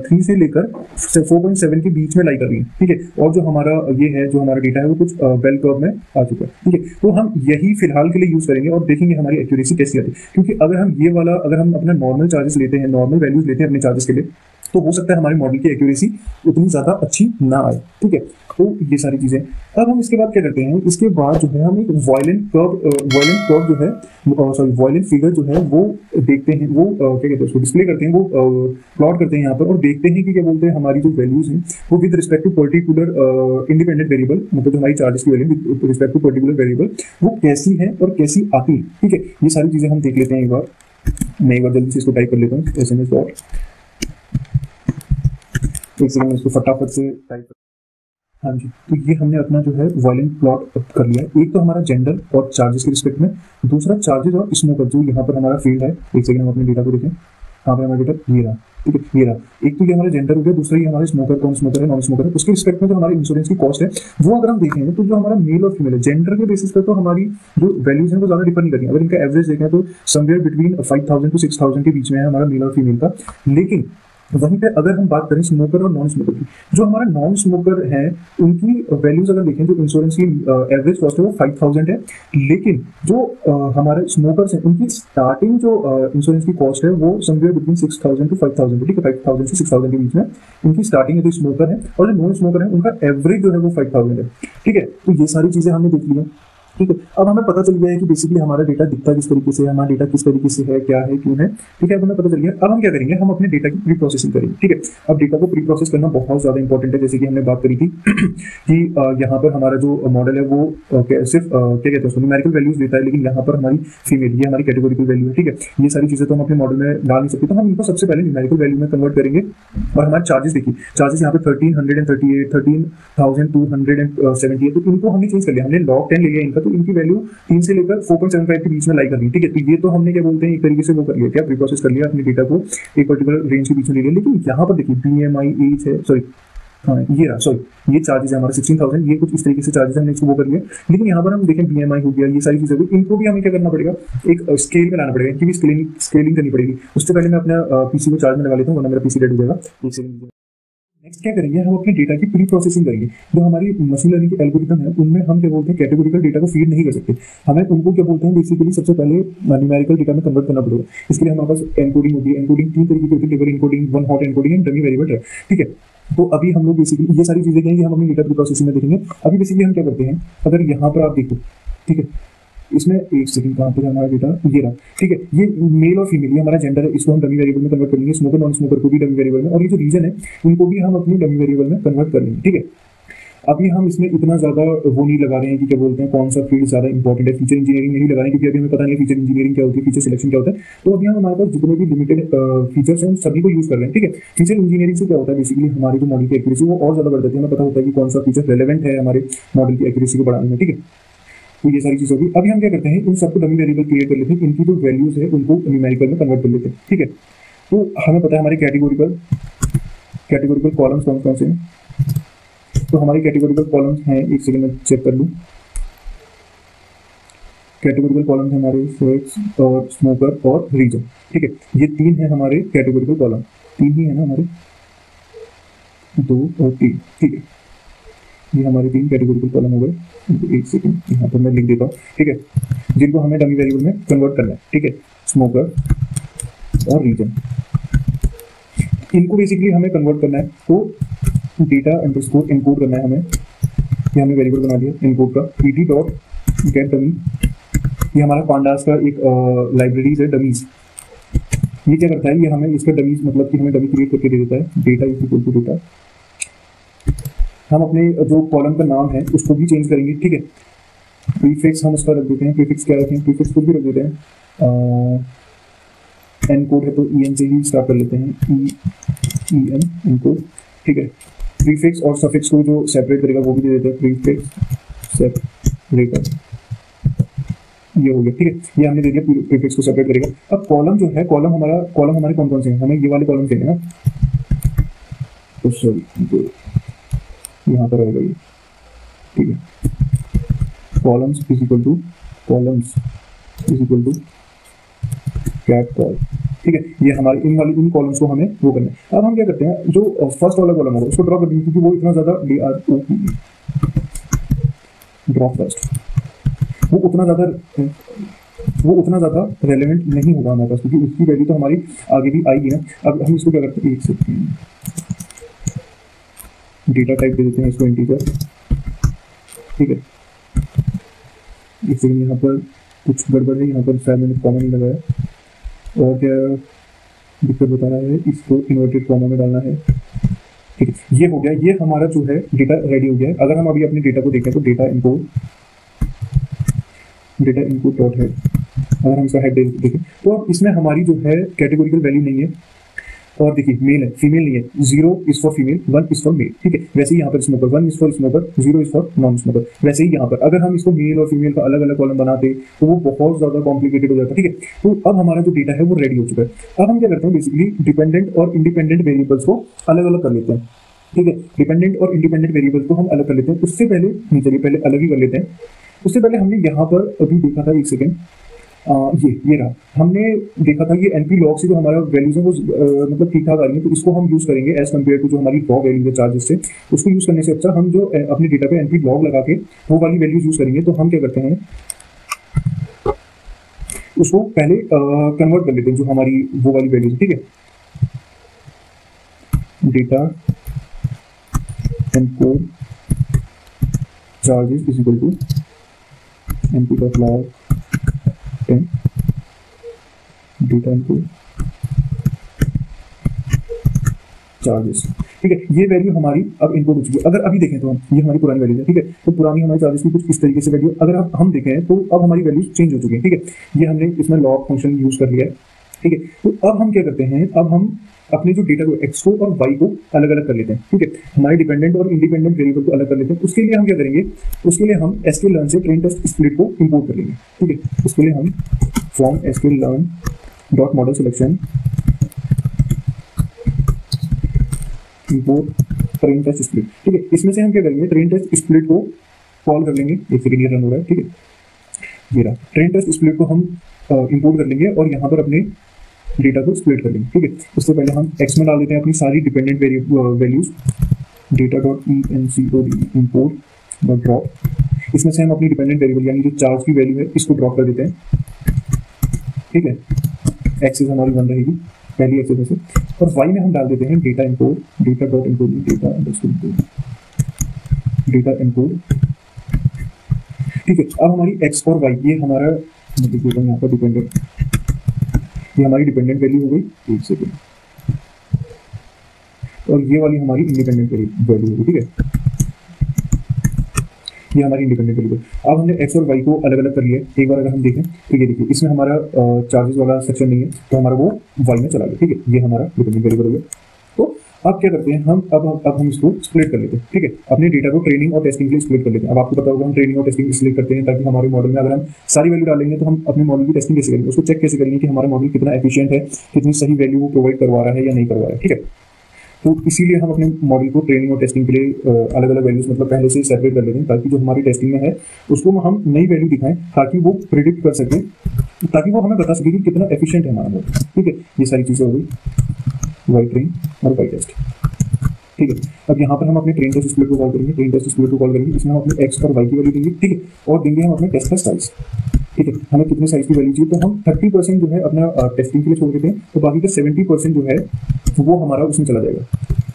3 से लेकर 4.7 के बीच में लाई कर रही है। ठीक है, और जो हमारा ये है, जो हमारा डेटा है वो कुछ बेल कर्व में आ चुका है। ठीक है, तो हम यही फिलहाल के लिए यूज करेंगे और देखेंगे हमारी एक्यूरेसी कैसी आती है। क्योंकि अगर हम ये वाला, अगर हम अपना नॉर्मल चार्जेस लेते हैं, नॉर्मल वैल्यूज लेते हैं अपने चार्जेस के लिए, तो हो सकता है हमारे मॉडल की एक्यूरेसी उतनी ज्यादा अच्छी ना आए। ठीक है, तो ये सारी चीजें। अब हम इसके बाद क्या करते हैं, इसके बाद जो है हम एक वॉयलेंट कर्व जो है, सॉरी वॉयलेंट फिगर जो है वो देखते हैं, वो क्या कहते हैं उसको डिस्प्ले करते हैं, वो प्लॉट करते हैं यहाँ पर, और देखते हैं कि क्या बोलते हैं हमारी जो वैल्यूज हैं वो with respect to particular independent variable, मतलब जो हमारी चार्जेस की value with respect to particular variable वो कैसी है और कैसी आती है। ठीक है, ये सारी चीजें हम देख लेते हैं एक बार। मैं एक बार जल्दी से इसको टाइप कर लेता हूँ, SMS डॉट, एक सेकंड में इसको फटाफट से टाइप। हाँ जी, तो ये हमने अपना जो है वॉयलेंट प्लॉट कर लिया। एक तो हमारा जेंडर और चार्जेस के रिस्पेक्ट में, दूसरा चार्जेस और स्मोकर, जो यहाँ पर हमारा फील्ड है। एक सेकंड हम अपने डेटा को देखें, यहाँ पे हमारा डेटा ये रहा। ठीक है, ये रहा। एक तो ये हमारा जेंडर हो गया, दूसरा ये हमारे स्मोकर, कौन स्मोकर है, नॉन स्मोकर है। उसके रिस्पेक्ट में जो हमारी इंश्योरेंस की कॉस्ट है वो अगर हम देखेंगे तो जो हमारा मेल और फीमेल है, जेंडर के बेसिस पर तो हमारी जो वैल्यूज हैं वो ज्यादा डिफर नहीं करेंगे। अगर इनका एवरेज देखें तो समवेयर बिटवीन 5,000 to 6,000 के बीच में है हमारा मेल और फीमेल का। लेकिन वहीं पे अगर हम बात करें स्मोकर और नॉन स्मोकर की, जो हमारा नॉन स्मोकर है उनकी वैल्यूज अगर देखें, जो इंश्योरेंस की एवरेज कॉस्ट है वो 5,000 है। लेकिन जो हमारे स्मोकर्स हैं उनकी स्टार्टिंग जो इंश्योरेंस की कॉस्ट है वो समवेयर बिटवीन 6,000 to 5,000। ठीक है, 5,000 से 6,000 के बीच में इनकी स्टार्टिंग है जो स्मोकर है, और जो नॉन स्मोकर है उनका एवरेज जो है वो 5,000 है। ठीक है, तो ये सारी चीजें हमने देख ली है। ठीक है, अब हमें पता चल गया है कि बेसिकली हमारा डेटा दिखता किस तरीके से है, हमारा डेटा किस तरीके से है, क्या है, क्यों है। ठीक है, अब हमें पता चल गया। अब हम क्या करेंगे, हम अपने डेटा की प्री प्रोसेसिंग करेंगे। ठीक है, अब डेटा को प्री प्रोसेस करना बहुत ज्यादा इंपॉर्टेंट है। जैसे कि हमने बात करी थी कि यहाँ पर हमारा जो मॉडल है वो सिर्फ क्या कहते हैं न्यूमेरिकल वैल्यूज देता है, लेकिन यहाँ पर हमारी फीमेल, ये हमारी कैटेगोरिकल वैल्यू है। ठीक है, ये सारी चीजें तो हम अपने मॉडल में डाल नहीं सकते, तो हम इनको सबसे पहले न्यूमेरिकल वैल्यू में कन्वर्ट करेंगे। और हमारे चार्जेस देखिए, चार्जेस यहाँ पे 1338, 13,270 है, तो इनको हमने चेंज कर लिया। हमने log10 ले लिया इनका, तो इनकी वैल्यू 3 से लेकर 4.75 के बीच में लाई कर दी। ठीक है, तो ये तो हमने क्या बोलते हैं एक तरीके से वो कर लिया, क्या प्री प्रोसेस कर लिया, अपने डेटा को एक पर्टिकुलर रेंज के बीच में ले लिया। लेकिन यहाँ पर देखिए BMI एज है, सॉरी हाँ ये रहा, सॉरी ये चार्जेस है हमारा 16,000, ये कुछ इस तरीके से चार्जेस हमने इसको वो कर लिया। लेकिन यहाँ पर हम देखें BMI हो गया, ये सारी चीजें हो गई, इनको भी हमें क्या करना पड़ेगा, एक स्केल में लाना पड़ेगा, इनकी भी स्केलिंग करनी पड़ेगी। उससे पहले मैं अपना PC को चार्ज में लगा लेता हूँ, वरना मेरा PC डेड हो जाएगा। एक सेकंड। नेक्स्ट क्या करेंगे, हम अपने डेटा की प्री प्रोसेसिंग करेंगे। जो हमारी मशीन लर्निंग की एल्गोरिथम है उनमें हम क्या बोलते हैं, कैटेगोरिकल डेटा को फीड नहीं कर सकते। हमें उनको क्या बोलते हैं, बेसिकली सबसे पहले न्यूमेरिकल डेटा में कन्वर्ट करना पड़ेगा। इसके लिए हमारे पास एनकोडिंग होती है। एनकोडिंग 3 तरीके की होती है, level encoding, one hot encoding and dummy variable track. ठीक है, तो अभी हम लोग बेसिकली ये सारी चीजें कहेंगे, हम अपनी डेटा प्री प्रोसेसिंग में देखेंगे। अभी बेसिकली हम क्या करते हैं, अगर यहाँ पर आप देखो, ठीक है, इसमें एक सेकंड कहाँ पर हमारा डेटा ये रहा। ठीक है, ये मेल और फीमेल, ये हमारा जेंडर है, इसको हम डमी वेरिएबल में कन्वर्ट कर लेंगे। स्मोकर नॉन स्मोकर को भी डमी वेरिएबल में, और ये जो रीजन है उनको भी हम अपनी डमी वेरिएबल में कन्वर्ट कर लेंगे। ठीक है, अभी हम इसमें इतना ज्यादा वो नहीं लगा रहे हैं कि क्या बोलते हैं कौन सा फील्ड ज्यादा इंपॉर्टेंट है, फीचर इंजीनियरिंग नहीं लगा रहे हैं क्योंकि अभी हमें पता नहीं है फीचर इंजीनियरिंग क्या होती है, फीचर सिलेक्शन क्या होता है। तो अभी हम हमारे पास जितने भी लिमिटेड फीचर्स हैं उन सभी को यूज कर रहे हैं, ठीक है। फीचर इंजीनियरिंग से क्या होता है, बेसिकली हमारी जो मॉडल की एक्यूरेसी वो और ज्यादा बढ़ जाती है, हमें पता होता है कि कौन सा फीचर रेलेवेंट है हमारे मॉडल की एक्यूरेसी को बढ़ाने में, ठीक है। तो ये सारी चीजें होगी। अभी हम क्या करते हैं, इन सबको डमी वेरिएबल क्रिएट कर लेते हैं, इनकी जो वैल्यूज है उनको न्यूमेरिकल में कन्वर्ट कर लेते हैं, ठीक है। तो हमें पता है हमारे कैटेगोरिकल कॉलम्स कौन कौन से हैं। तो हमारी कैटेगोरिकल कॉलम्स हैं, एक सेकंड में चेक कर लूँ। कैटेगोरिकल कॉलम्स हमारे सेक्स और स्मोकर और रीजन, ठीक है। ये 3 है हमारे कैटेगोरिकल कॉलम, 3 ही है ना हमारे, 2 और 3, ठीक है। ये हमारे 3 कैटेगोरिकल कॉलम हो गए। एक सेकंड यहाँ पर मैं लिख देता हूँ, ठीक है, जिनको हमें डमी वेरिएबल में कन्वर्ट करना है, ठीक है। स्मोकर और रीजन, इनको बेसिकली हमें कन्वर्ट करना है। तो डेटा अंडरस्कोर इनकोड करना है हमें, ये हमने वेरिएबल बना दिया इनकोड का, ईडी डॉट गेट डमी। ये हमारा पांडास का एक लाइब्रेरीज है डमीज। ये क्या करता है, ये हमें इसका डमीज मतलब कि हमें डमी क्रिएट करके दे देता है। Data is equal to data, हम अपने जो कॉलम का नाम है उसको भी चेंज करेंगे, ठीक है। प्रीफिक्स हम उसका रख देते हैं, प्रीफिक्स क्या रखें, प्रीफिक्स कुछ भी रख देते हैं। एन कोड है तो ई एन से ही स्टार्ट कर लेते हैं, ई एन इनकोड, ठीक है। प्रीफिक्स और सफिक्स को जो सेपरेट करेगा वो भी दे देते हैं, प्रीफिक्स सेपरेटर, ये हो गया, ठीक है। ये हमने दे दिया, प्रीफिक्स को सेपरेट करेगा। अब कॉलम जो है, कॉलम हमारे कौन कौन से हैं, हमें ये वाले कॉलम चाहिए ना, तो सॉरी यहाँ पर रहेगा ये, ठीक है। Columns is equal to cat col, ठीक है। ये हमारे इन कॉलम्स को हमें वो करना है। अब हम क्या करते हैं, जो फर्स्ट वाला कॉलम होगा उसको ड्रॉप कर देंगे क्योंकि वो इतना ज्यादा ड्रॉप फर्स्ट, वो उतना ज्यादा रेलेवेंट नहीं होगा हमारे पास क्योंकि उसकी वैल्यू तो हमारी आगे भी आएगी ना। अब हम इसको क्या करते हैं, एक सेकंड, डेटा टाइप दे देते हैं इसको इंटीजर, ठीक है। एक सेकंड, यहाँ पर कुछ गड़बड़ है, यहाँ पर शायद मैंने कॉमा नहीं लगाया, और क्या दिक्कत बता रहा है, इसको इन्वर्टेड कॉमा में डालना है, ठीक है। ये हो गया, ये हमारा जो है डेटा रेडी हो गया है। अगर हम अभी अपने डेटा को देखें तो डेटा इनपुट डॉट है, अगर हम इसका हेड देखें तो अब इसमें हमारी जो है कैटेगोरिकल वैल्यू नहीं है, और देखिए मेल है, फीमेल नहीं है, 0 is for female, 1 is for male, ठीक है। वैसे ही यहाँ पर smoker 1 is for smoker, 0 is for non smoker. वैसे ही यहाँ पर अगर हम इसको मेल और फीमेल का अलग अलग कॉलम बनाते तो वो बहुत ज्यादा कॉम्प्लिकेटेड हो जाता, ठीक है। तो अब हमारा जो डेटा है वो रेडी हो चुका है। अब हम क्या करते हैं, बेसिकली डिपेंडेंट और इंडिपेंडेंट वेरिएबल्स को अलग अलग कर लेते हैं, ठीक है। डिपेंडेंट और इंडिपेंडेंट वेरिएबल्स को हम अलग कर लेते हैं। उससे पहले नहीं, चलिए पहले अलग ही कर लेते हैं। उससे पहले हमने यहाँ पर अभी देखा था, एक सेकेंड, ये रहा, हमने देखा था ये एनपी लॉग से जो हमारा वैल्यूज है वो मतलब ठीक ठाक आ रही है, तो इसको हम यूज करेंगे एज कम्पेयर टू जो हमारी रॉ वैल्यूज है चार्जेस से। उसको यूज करने से अच्छा हम जो अपने डेटा पे एनपी लॉग लगा के वो वाली वैल्यूज यूज करेंगे। तो हम क्या करते हैं, उसको पहले कन्वर्ट कर लेते हैं जो हमारी वो वाली वैल्यूज है, ठीक है। Data encode charges is equal to NP dot log 10 data input charges, ठीक है। ये वैल्यू हमारी अब इनपुट हो चुकी है। अगर अभी देखें तो हम, ये हमारी पुरानी वैल्यू है, ठीक है। तो पुरानी हमारी चार्जेस की कुछ इस तरीके से वैल्यू, अगर हम देखें तो अब हमारी वैल्यूज चेंज हो चुकी है, ठीक है। ये हमने इसमें लॉग फंक्शन यूज कर लिया है, ठीक है। तो अब हम क्या करते हैं, अब हम अपने जो डेटा को एक्स को और वाई को अलग अलग कर लेते हैं, ठीक है। हमारे डिपेंडेंट और इंडिपेंडेंट वेरिएबल को अलग कर लेते हैं। उसके लिए हम क्या करेंगे, उसके लिए हम sklearn से ट्रेन टेस्ट स्प्लिट को इंपोर्ट कर लेंगे, ठीक है। उसके लिए हम from sklearn dot model selection import train test split, ठीक है। इसमें से हम क्या करेंगे, ट्रेन टेस्ट स्प्लिट को कॉल कर लेंगे। एक सेकंड, ये रन हो रहा है, ठीक है। ये रहा, ट्रेन टेस्ट स्प्लिट को हम इंपोर्ट कर लेंगे और यहाँ पर अपने डेटा को स्प्लिट कर लेंगे, ठीक है। उससे पहले हम एक्स में डाल देते हैं अपनी सारी dependent values, data dot encod import dot drop. इसमें से हम अपनी डिपेंडेंट वेरिएबल यानी जो चार्ज की वैल्यू है इसको ड्रॉप कर देते हैं, ठीक है। एक्सेस हमारी बन रहेगी पहली एक्सेस से, और वाई में हम डाल देते हैं data encode, data dot encode, data encode, ठीक है। अब हमारी एक्स और वाई, ये हमारा मतलब यहाँ पर डिपेंडेंट, ये हमारी डिपेंडेंट वैल्यू हो गई, एक सेकेंड, और ये वाली हमारी इंडिपेंडेंट वैल्यू होगी, ठीक है। ये हमारी इंडिपेंडेंट वेरिएबल। अब हमने एक्स और वाई को अलग अलग कर लिया है। एक बार अगर हम देखें तो ये देखिए इसमें हमारा चार्जेस वाला सेक्शन नहीं है, तो हमारा वो वाई में चला गया, ठीक है। ये हमारा डिपेंडेंट वेरिएबल हो गया। तो अब क्या करते हैं हम, अब हम इसको स्प्लिट कर लेते हैं, ठीक है। अपने डेटा को ट्रेनिंग और टेस्टिंग के लिए स्प्लिट कर लेते हैं। अब आपको पता होगा हम ट्रेनिंग और टेस्टिंग इसलिए करते हैं ताकि हमारे मॉडल में अगर हम सारी वैल्यू डालेंगे तो हम अपने मॉडल की टेस्टिंग कैसे करेंगे, उसको चेक कैसे करेंगे कि हमारा मॉडल कितना एफिशिएंट है, कितनी सही वैल्यू वो प्रोवाइड करवा रहा है या नहीं करवा रहा है, ठीक है। तो इसीलिए हम अपने मॉडल को ट्रेनिंग और टेस्टिंग के लिए अलग अलग वैल्यूज मतलब पहले से सेपरेट कर लेते हैं, ताकि जो हमारी टेस्टिंग में है उसको हम नई वैल्यू दिखाएं ताकि वो प्रिडिक्ट कर सके, ताकि वो हमें बता सके कि कितना एफिशिएंट है हमारा मॉडल, ठीक है। ये सारी चीजें हो गई वाई ट्रेन और वाई टेस्ट, ठीक है। अब यहाँ पर हम अपने ट्रेन टेस्ट स्प्लिट को कॉल करेंगे, ट्रेन टेस्ट स्प्लिट को कॉल करेंगे, इसमें हम अपने एक्स और वाई की वैल्यू देंगे, ठीक है। और देंगे हम अपने टेस्ट का साइज, ठीक है। हमें कितने साइज की वैल्यू चाहिए, तो हम 30% जो है अपना टेस्टिंग के लिए छोड़ देते हैं, तो बाकी का 70% जो है वो हमारा उसमें चला जाएगा,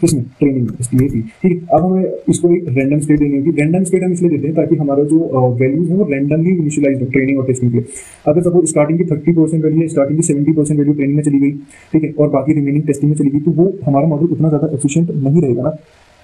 किसमें, ट्रेनिंग में, इसलिए ठीक है। अब हमें इसको एक रैंडम स्टेट देनी होगी। रैंडम स्टेट हम इसलिए देते हैं ताकि हमारा जो वैल्यूज है वो रैंडमली इनिशियलाइज हो ट्रेनिंग और टेस्टिंग के लिए। अगर सपोज स्टार्टिंग की 30% वैल्यू है, स्टार्टिंग की 70% वैल्यू ट्रेनिंग में चली गई, ठीक है, और बाकी रिमेनिंग टेस्टिंग में चली गई, तो वो हमारा मॉडल उतना ज्यादा एफिशिएंट नहीं रहेगा ना।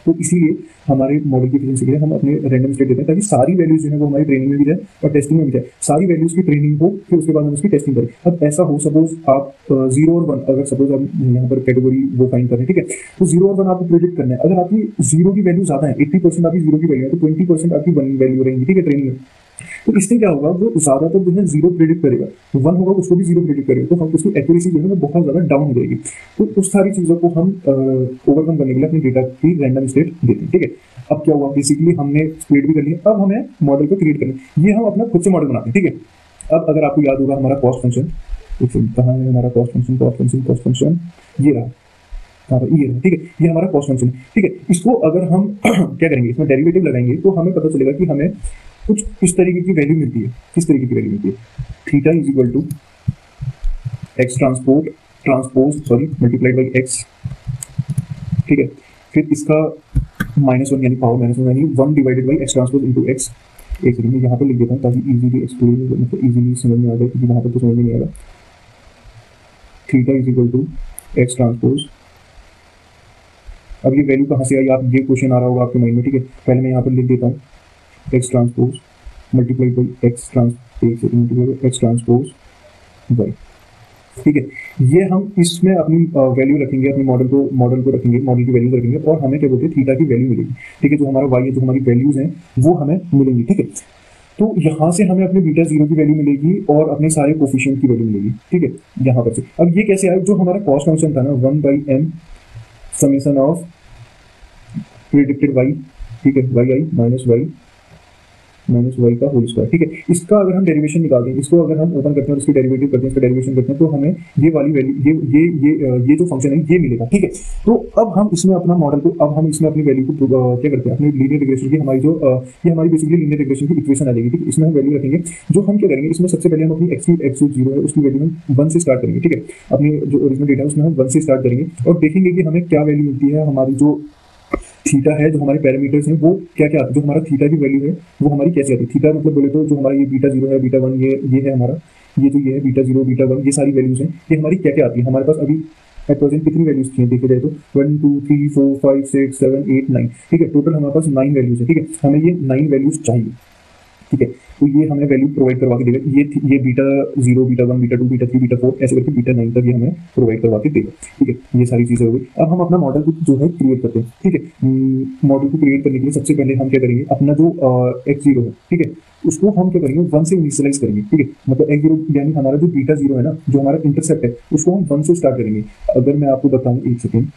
तो इसीलिए हमारे मॉडल की एफिशिएंसी के लिए हम अपने रैंडम स्टेट देते हैं ताकि सारी वैल्यूज जो है वो हमारी ट्रेनिंग में भी जाए और टेस्टिंग में भी जाए। सारी वैल्यूज की ट्रेनिंग हो, फिर उसके बाद हम उसकी टेस्टिंग करें। अब ऐसा हो, सपोज आप 0 और 1, अगर सपोज हम यहाँ पर कैटेगरी वो फाइंड करें, ठीक है, तो 0 और 1 आपको प्रेडिक्ट करना है। अगर आपकी 0 की वैल्यू ज्यादा है, 80% आपकी 0 की वैल्यू है, तो 20% आपकी 1 वैल्यू रहेंगी, ठीक है, ट्रेनिंग में। तो इससे क्या होगा, वो ज्यादातर जो है 0 प्रेडिक्ट करेगा, 1 होगा उसको भी 0 प्रेडिक्ट करेगा, तो हम उसकी एक्यूरेसी जो है वो बहुत ज्यादा डाउन हो जाएगी। तो उस सारी चीजों को हम ओवरकम करने के लिए अपने डेटा की रैंडम स्टेट देते हैं, ठीक है। अब क्या हुआ, बेसिकली हमने स्प्लिट भी कर लिया, अब हमें मॉडल को क्रिएट करना, ये हम अपना खुद से मॉडल बनाते हैं, ठीक है। अब अगर आपको याद होगा हमारा कॉस्ट फंक्शन, कहाँ है हमारा कॉस्ट फंक्शन, ये रहा, ये ठीक है, ये हमारा कॉस्ट फंक्शन, ठीक है। इसको अगर हम क्या करेंगे, इसमें डेरिवेटिव लगाएंगे तो हमें पता चलेगा कि हमें कुछ इस तरीके की वैल्यू मिलती है। किस तरीके की वैल्यू मिलती है, theta is equal to X transpose multiplied by X, ठीक है। फिर इसका -1 यानी पावर -1 यानी 1 divided by X transpose into x. एक सेकंड में यहाँ पर लिख देता हूँ ताकि इजीली एक्सप्लेन, मतलब इजीली समझ में आ जाए, क्योंकि वहाँ पर तो समझ में नहीं आएगा। Theta is equal to X transpose, अब ये वैल्यू कहाँ से आई, आप ये क्वेश्चन आ रहा होगा आपके माइंड में, ठीक है। पहले मैं यहाँ पर लिख देता हूँ X transpose multiplied by X transpose Y, ठीक है। ये हम इसमें अपनी वैल्यू रखेंगे, अपने मॉडल को रखेंगे, मॉडल की वैल्यूज रखेंगे, और हमें क्या बोलते हैं, थीटा की वैल्यू मिलेगी, ठीक है। जो हमारा वाई है, जो हमारी वैल्यूज हैं वो हमें मिलेंगी, ठीक है। तो यहाँ से हमें अपने बीटा 0 की वैल्यू मिलेगी और अपने सारे कोफिशिएंट की वैल्यू मिलेगी, ठीक है, यहाँ पर से। अब ये कैसे आया, जो हमारा कॉस्ट फंक्शन था ना 1/m summation of predicted Y, ठीक है, वाई आई माइनस वाई का होल स्क्वायर, ठीक है। इसका अगर हम डेरिवेशन निकालते हैं, इसको अगर हम ओपन करते हैं और इसकी डेरिवेटिव करते हैं, इसका डेरिवेशन करते हैं, तो हमें ये वाली वैल्यू, ये जो फंक्शन है ये मिलेगा, ठीक है। तो अब हम इसमें अपना मॉडल को, अब हम इसमें अपनी वैल्यू को क्या करते हैं, अपनी लीनियर रिग्रेशन की हमारी जो ये हमारी बेसिकली लीनियर रिग्रेशन की इक्वेशन आ जाएगी, ठीक है। इसमें हम वैल्यू रखेंगे, जो हम क्या करेंगे, इसमें सबसे पहले हम अपनी एक्स 0 है उसकी वैल्यू हम 1 से स्टार्ट करेंगे, ठीक है। अपनी जो ओरिजिनल डेटा है उसमें हम 1 से स्टार्ट करेंगे और देखेंगे कि हमें क्या वैल्यू मिलती है। हमारी जो थीटा है, जो हमारे पैरामीटर्स हैं वो क्या क्या, जो हमारा थीटा की वैल्यू है वो हमारी कैसे आती है। थीटा मतलब बोले तो जो हमारा ये बीटा 0 है, बीटा 1 ये है हमारा, ये जो ये है बीटा 0 बीटा 1, ये सारी वैल्यूज हैं, ये हमारी क्या क्या आती है। हमारे पास अभी एट प्रेजेंट कितनी वैल्यूज थी देखा जाए तो 1 2 3 4 5 6 7 8 9, ठीक है। टोटल हमारे पास 9 वैल्यूज है, ठीक है। हमें ये 9 वैल्यूज चाहिए, ठीक है। तो ये हमें वैल्यू प्रोवाइड करवा के देगा, ये beta 0 beta 1 beta 2 beta 3 beta 4 ऐसे करके बीटा 9 तक ये हमें प्रोवाइड करवा के देगा, ठीक है। ये सारी चीजें हो गई। अब हम अपना मॉडल को जो है क्रिएट करते हैं, ठीक है। मॉडल को क्रिएट करने के लिए सबसे पहले हम क्या करेंगे, अपना जो x0 है, ठीक है, उसको हम क्या करेंगे 1 से इनिशियलाइज करेंगे, ठीक है। मतलब x0 यानी हमारा जो बीटा 0 है ना, जो हमारा इंटरसेप्ट है, उसको हम 1 से स्टार्ट करेंगे। अगर मैं आपको बताऊं, एक सेकेंड,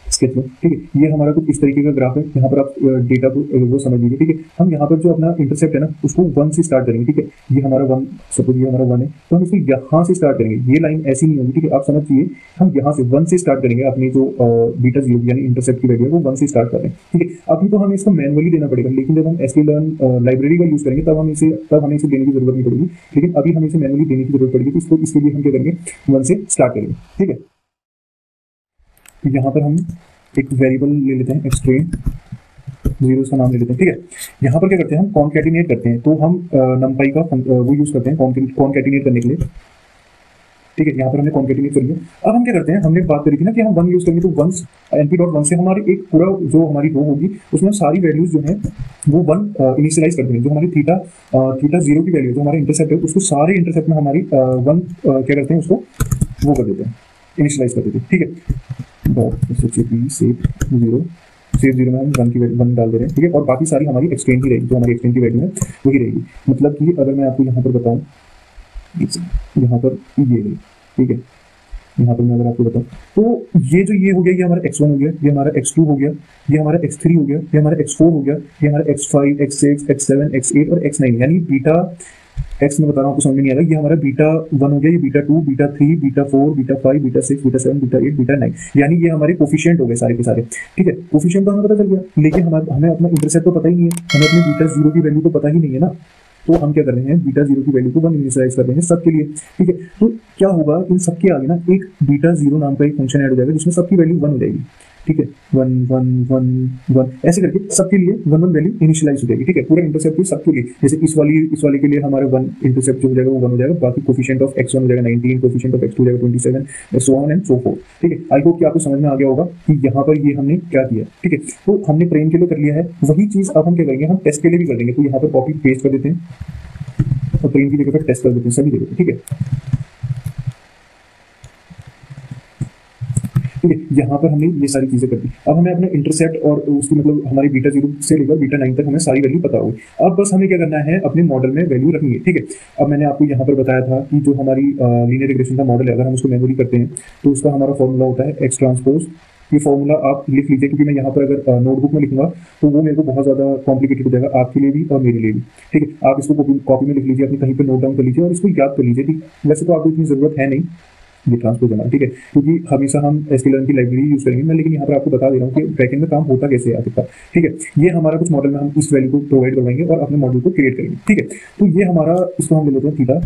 स्केच में, ठीक है, ये हमारा कुछ इस तरीके का ग्राफ है। यहाँ पर आप डेटा को वो समझ लीजिए, ठीक है। हम यहाँ पर जो अपना इंटरसेप्ट है ना उसको 1 से स्टार्ट करेंगे, ठीक है। ये हमारा 1, सपोज ये हमारा 1 है, तो हम इसको यहाँ से स्टार्ट करेंगे। ये लाइन ऐसी नहीं होगी, ठीक है, आप समझिए। हम यहाँ से 1 से स्टार्ट करेंगे, अपनी जो बीटा 0 यानी इंटरसेप्ट की वैल्यू है वो 1 से स्टार्ट कर रहे हैं, ठीक है। अभी तो हमें इसको मैनुअली देना पड़ेगा, लेकिन जब हम sklearn लाइब्रेरी का यूज करेंगे तब हमें इसे देने की जरूरत नहीं पड़ेगी, लेकिन अभी हमें इसे मैनुअली देने की जरूरत पड़ेगी। तो इसके लिए हम क्या करेंगे, 1 से स्टार्ट करेंगे, ठीक है। तो यहाँ पर हम एक वेरिएबल ले लेते हैं, एक्सट्रेन 0 का नाम ले लेते हैं, ठीक है। यहाँ पर क्या करते हैं, हम कॉन्कैटिनेट करते हैं। तो हम numpy का वो यूज करते हैं कॉन्कैटिनेट करने के लिए। ठीक है, यहाँ पर हमने कॉन्केटिनेट कर लिया। अब हम क्या करते हैं, हमने बात करी थी ना कि हम वन यूज करेंगे, तो वंस np.1 से हमारे एक पूरा जो हमारी रो होगी उसमें हम सारी वैल्यूज जो है वो वन इनिशियलाइज कर देंगे। जो हमारी थीटा थीटा जीरो की वैल्यू जो हमारे इंटरसेप्ट है उसको सारे इंटरसेप्ट में हमारी वन क्या करते हैं, उसको वो कर देते हैं, इनिशियलाइज कर देते हैं। ठीक है, डॉट सेव जीरो में हम वन की वन डाल दे रहे हैं। ठीक है, और बाकी सारी हमारी एक्सटेंड की रहेगी, जो हमारी एक्सटेंड की वैल्यू है वही रहेगी। मतलब कि अगर मैं आपको यहाँ पर बताऊँ, यहाँ पर ये है, ठीक है, यहाँ पर मैं अगर आपको बताऊँ तो ये हो गया, ये हमारा x1 हो गया, ये हमारा x2 हो गया, ये हमारा x3 हो गया, ये हमारा x4 हो गया, ये हमारा x5, x6, x7, x8 और x9, यानी बीटा x में बता रहा हूँ, आपको समझ में नहीं आ रहा, ये हमारा बीटा 1 हो गया, ये beta 2, beta 3, beta 4, beta 5, beta 6, beta 7, beta 8, beta 9, यानी ये हमारे कोफिशिएंट हो गए सारे के सारे। ठीक है, कोफिशिएंट तो हमें पता चल गया, लेकिन हमें अपना इंटरसेप्ट तो पता ही नहीं है, हमें अपने बीटा जीरो की वैल्यू तो पता ही नहीं है ना। तो हम क्या कर रहे हैं, बीटा जीरो की वैल्यू को वन इनिशियलाइज कर रहे हैं सबके लिए। ठीक है, तो क्या होगा, इन सबके आगे ना एक बीटा जीरो नाम का एक फंक्शन ऐड हो जाएगा जिसमें सबकी वैल्यू वन हो जाएगी। ठीक है, वन वन वन वन ऐसे करके सबके लिए वन वन वैल्यू इनिशियलाइज हो जाएगी। ठीक है, पूरे इंटरसेप्ट की सबके लिए, जैसे इस वाले के लिए हमारे वन इंटरसेप्ट जो हो जाएगा वो वन हो जाएगा, बाकी कोफिशिएंट ऑफ x1 हो जाएगा 19, कोफिशिएंट ऑफ x2 हो जाएगा 27, so on and so fourth. ठीक है, आई होप कि आपको समझ में आ गया होगा कि यहाँ पर ये हमने क्या किया। ठीक है, तो हमने ट्रेन के लिए कर लिया है, वही चीज अब हम क्या करेंगे, हम टेस्ट के लिए भी कर देंगे। तो यहाँ पर कॉपी पेस्ट कर देते हैं और ट्रेन की जगह पर टेस्ट कर देते हैं सभी जगह। ठीक है, ठीक है, यहाँ पर हमने ये सारी चीजें कर दी। अब हमें अपने इंटरसेप्ट और उसकी मतलब हमारी बीटा जीरो से लेकर बीटा 9 तक हमें सारी वैल्यू पता होगी। अब बस हमें क्या करना है, अपने मॉडल में वैल्यू रखनी है। ठीक है, अब मैंने आपको यहाँ पर बताया था कि जो हमारी लीनियर रिग्रेशन का मॉडल है, अगर हम उसको मेमोरी करते हैं तो उसका हमारा फॉर्मूला होता है एक्स ट्रांसपोज। ये फॉर्मूला आप लिख लीजिए, क्योंकि मैं यहाँ पर अगर नोटबुक में लिखूंगा तो वो मेरे को बहुत ज़्यादा कॉम्प्लिकेटेड हो जाएगा आपके लिए भी और मेरे लिए भी। ठीक है, आप इसको कॉपी में लिख लीजिए, अपनी कहीं पर नोट डाउन कर लीजिए और इसको याद कर लीजिए। ठीक, वैसे तो आपको इतनी ज़रूरत है नहीं ये ट्रांसपोज हमारा। ठीक है, क्योंकि हमेशा हम sklearn की लाइब्रेरी यूज करेंगे मैं, लेकिन यहाँ पर आपको बता दे रहा हूँ कि बैकएंड में काम होता कैसे है आपका। ठीक है, ये हमारा कुछ मॉडल में हम इस वैल्यू को प्रोवाइड करवाएंगे और अपने मॉडल को क्रिएट करेंगे। ठीक है, तो ये हमारा, इसको हम ले लेते हैं थीटा।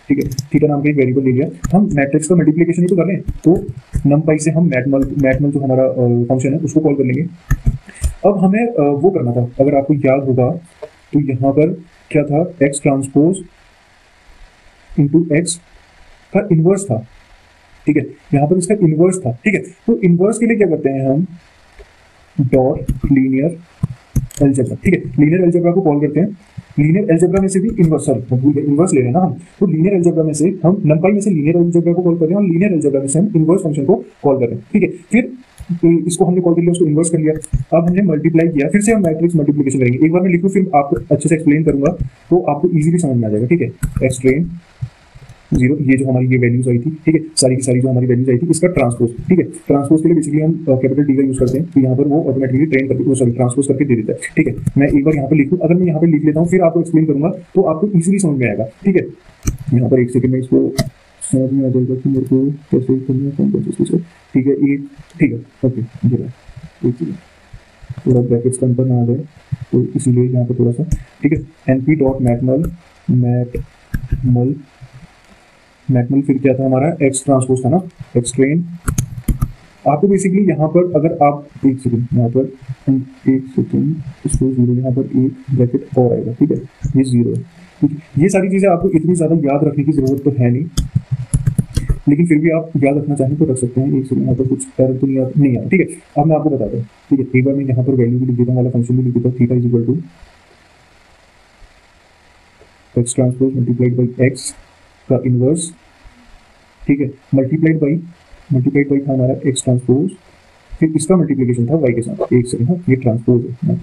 ठीक है, थीटा नाम का एक वेरिएबल ले लिया, हम मैट्रिक्स का मल्टीप्लिकेशन ही तो कर रहे हैं, तो नमपाई से हम मैटमल जो हमारा फंक्शन है उसको कॉल कर लेंगे। अब हमें वो करना था, अगर आपको याद होगा तो यहाँ पर क्या था, एक्स ट्रांसपोज इंटू एक्स का इनवर्स था। ठीक है, यहाँ पर इसका इनवर्स था। ठीक है, तो इनवर्स के लिए क्या करते हैं हम, डॉट लीनियर अलजेब्रा। ठीक है, लीनियर अलजेब्रा को कॉल करते हैं, लीनियर अलजेब्रा में से भी इनवर्स, इनवर्स ले रहे हैं ना हम, तो लीनियर अलजेब्रा में से हम नंपाई में से लीनियर अलजेब्रा को कॉल कर रहे हैं और लीनियर अलजेब्रा में से हम इनवर्स फंक्शन को कॉल कर रहे हैं। ठीक है, फिर इसको हमने कॉल कर लिया, उसको इनवर्स कर लिया, अब हमने मल्टीप्लाई किया, फिर से हम मैट्रिक्स मल्टीप्लिकेशन करेंगे। एक बार मैं लिखूँ फिर आपको अच्छे से एक्सप्लेन करूंगा तो आपको इजीली समझ में आ जाएगा। ठीक है, एक्स ट्रेन जीरो, ये जो हमारी ये वैल्यूज आई थी, ठीक है, सारी की सारी जो हमारी वैल्यूज आई थी, इसका ट्रांसपोज। ठीक है, ट्रांसपोज के लिए बेसिकली हम कैपिटल डी का यूज करते हैं, तो यहाँ पर वो ऑटोमेटिकली ट्रेन करके ट्रांसपोज करके दे देता है। ठीक है, मैं एक बार यहाँ पर लिखूँ, अगर मैं यहाँ पर लिख लेता हूँ फिर आपको एक्सप्लेन करूंगा तो आपको इजीली समझ में आएगा। ठीक है, यहाँ पर एक सेकंड में इसको समझ में आ जाएगा कि मेरे को कैसे करना है। ठीक है, एक, ठीक है, ओके, थोड़ा ब्रैकेट्स का अंतर ना आ जाए तो इसीलिए यहाँ पर थोड़ा सा। ठीक है, np.मैटमल मैटमल फिर क्या था हमारा, एक्स ट्रांसपोज था ना, एक्स ट्रेन। आपको बेसिकली यहाँ पर अगर आप एक सेकंड यहाँ पर इसको जीरो, यहाँ पर एक ब्रैकेट और आएगा। ठीक है, ये जीरो है। ठीक है, ये सारी चीज़ें आपको इतनी ज़्यादा याद रखने की जरूरत तो है नहीं, लेकिन फिर भी आप याद रखना चाहें तो रख सकते हैं। एक सेकंड, यहाँ पर कुछ एरर तो नहीं आया। ठीक है, अब मैं आपको बताता हूँ। ठीक है, एक बार मैं यहाँ पर वैल्यू भी लिख देता हूँ, वाला फंक्शन भी लिख देता हूँ, theta is equal to X transpose multiplied by X का इनवर्स। ठीक है, मल्टीप्लाइड बाई था हमारा एक्स ट्रांसपोज, फिर इसका मल्टीप्लिकेशन था वाई के साथ। एक सेकंड, हाँ, ये ट्रांसपोज है,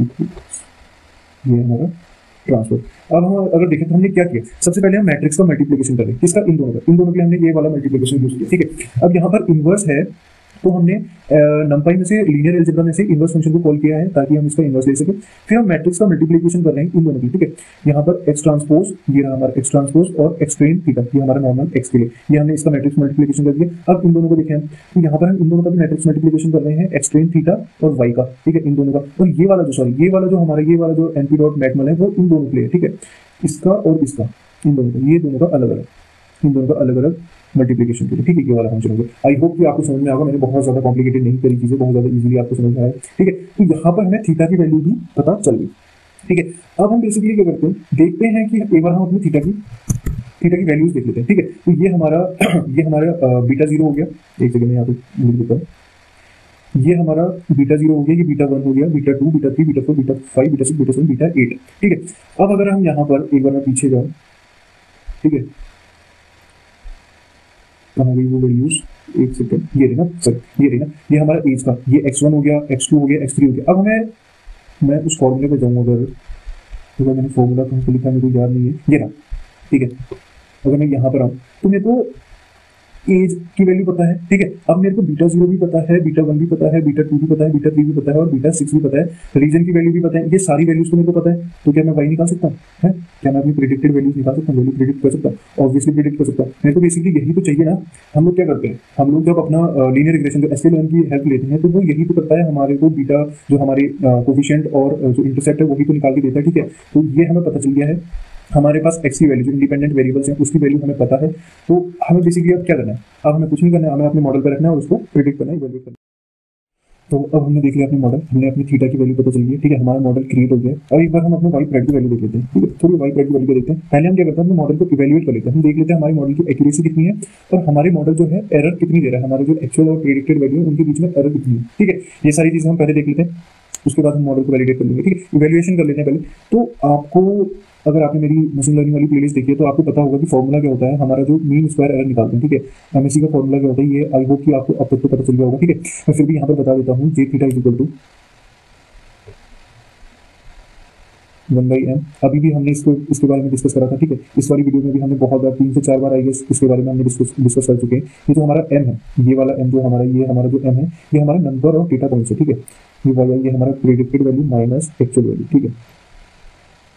ये हमारा ट्रांसपोज। अब हम अगर देखें तो हमने क्या किया, सबसे पहले हम मैट्रिक्स का मल्टीप्लिकेशन करें, किसका, इन दोनों के लिए हमने ये वाला मल्टीप्लिकेशन यूज किया। ठीक है, अब यहाँ पर इनवर्स है तो हमने नंपाई में से लीनियर अलजेब्रा में से इनवर्स फंक्शन को कॉल किया है ताकि हम इसका इनवर्स ले सकें। फिर हम मैट्रिक्स का मल्टीप्लिकेशन कर रहे हैं इन दोनों की। ठीक है, यहाँ पर एक्स ट्रांसपोज, ये रहा हमारा एक्स ट्रांसपोज और एक्स ट्रेन थीटा, ये हमारा नॉर्मल एक्स के लिए, ये हमने इसका मैट्रिक्स मल्टीप्लिकेशन कर दिया। अब इन दोनों को देखें तो यहाँ पर हम इन दोनों का भी मैट्रिक्स मल्टीप्लिकेशन कर रहे हैं, एक्स ट्रेन थीटा और वाई का। ठीक है, इन दोनों का, और ये वाला जो हमारा ये वाला जो np.मैटमल है वो इन दोनों के लिए। ठीक है, इसका और इसका, इन दोनों का, ये दोनों का अलग अलग, इन दोनों का अलग अलग मल्टीप्लिकेशन के लिए। ठीक है, ये वाला फंक्शन होगा। आई होप कि आपको समझ में आएगा, मैंने बहुत ज्यादा कॉम्प्लिकेटेड नहीं करी चीजें, बहुत ज्यादा इजीली आपको समझ में आया। ठीक है, तो यहाँ पर हमें थीटा की वैल्यू भी पता चल गई। ठीक है, अब हम बेसिकली क्या करते हैं, देखते हैं कि एक बार हम अपनी थीटा थीटा की वैल्यूज देख लेते हैं, ठीक है। तो ये हमारा बीटा जीरो हो गया, एक सेकंड में यहाँ पे लिख देता हूँ। ये हमारा बीटा जीरो हो गया, ये बीटा वन हो गया, beta two, beta three, beta four, beta five, beta six, beta seven, beta eight, ठीक है। अब अगर हम यहाँ पर एक बार मैं पीछे जाऊँ, ठीक है, कहाँ गई वो वैल्यूज, एक सेकंड, ये रही ना सर, ये रही ना, ये हमारा एज का, ये x1 हो गया, x2 हो गया, x3 हो गया। अब मैं उस फॉर्मूले पे जाऊँ, अगर मैंने फॉर्मूला कहीं पे लिखा मेरे को याद नहीं है, ये रहा, ठीक है। अगर मैं यहाँ पर आऊँ तो मेरे को एज की वैल्यू पता है, ठीक है। अब मेरे को बीटा जीरो भी पता है, बीटा वन भी पता है, बीटा टू भी पता है, बीटा थ्री भी पता है और बीटा सिक्स भी पता है, रीजन की वैल्यू भी पता है। ये सारी वैल्यूज तो मेरे को पता है, तो क्या मैं वाई निकाल सकता हूँ? है क्या मैं अपनी प्रिडिक्टेड वैल्यूज निकाल सकता हूँ? वैल्यू प्रिडिक्ट कर सकता हूँ, ऑब्वियसली प्रिडिक्ट कर सकता हूँ। मेरे को बेसिकली यही तो चाहिए ना। हम लोग क्या करते हैं, हम लोग जब अपना लीनियर रिग्रेशन जो एसक्यूएल की हेल्प लेते हैं, तो वो यही तो करता है, हमारे को बीटा जो हमारे कोफिशिएंट और जो इंटरसेप्ट है वही तो निकाल के देता है, ठीक है। तो ये हमें पता चल गया है। हमारे पास एक्स की वैल्यू जो इंडिपेंडेंट वेरिएबल्स हैं उसकी वैल्यू हमें पता है। तो हमें बेसिकली अब क्या करना है, अब हमें कुछ नहीं करना है, हमें अपने मॉडल पर रखना है और उसको प्रिडिक्ट करना है, इवैल्यूएट करना है। तो अब हमने देख लिया अपने मॉडल, हमने अपनी थीटा की वैल्यू पता चल गई है, ठीक है। हमारा मॉडल क्रिएट हो गया। और एक बार हम अपने वाई प्रेड की वैल्यू देख लेते हैं, ठीक है। थोड़ी वाई प्रेड की वैल्यू देखते हैं। पहले हम क्या करते हैं, अपने मॉडल को इवैल्यूएट कर लेते हैं। हम देख लेते हैं हमारे मॉडल की एक्यूरेसी कितनी है और हमारे मॉडल जो है एरर कितनी दे रहा है, हमारे जो एक्चुअल और प्रेडिक्टेड वैल्यू है उनके बीच में एरर कितनी है, ठीक है। ये सारी चीजें हम पहले देख लेते हैं, उसके बाद हम मॉडल को वैलिडेट कर लेंगे, ठीक है। इवैल्यूएशन कर लेते हैं पहले। तो आपको, अगर आपने मेरी मशीन लर्निंग वाली प्लेलिस्ट देखी है तो आपको पता होगा कि फॉर्मूला क्या होता है, हमारा जो मीन स्क्वायर एरर निकालते हैं, ठीक है। एमएससी का फॉर्मूला क्या होता है, ये आई होप कि आपको अब तक तो पता चल गया होगा, ठीक है। मैं फिर भी यहाँ पर बता देता हूँ, J theta is equal to 1/m। अभी भी हमने इसके बारे में डिस्कस करा था, ठीक है। इस वाली वीडियो में भी हमने बहुत बार, 3 से 4 बार आई गेस इसके बारे में हमने डिस्कस कर चुके हैं। ये जो हमारा m है, ये वाला m जो हमारा, ये हमारा जो m है, ये हमारा नंबर ऑफ डेटा पॉइंट्स है, ठीक है। ये वाई, ये हमारा predicted value minus actual value, ठीक है,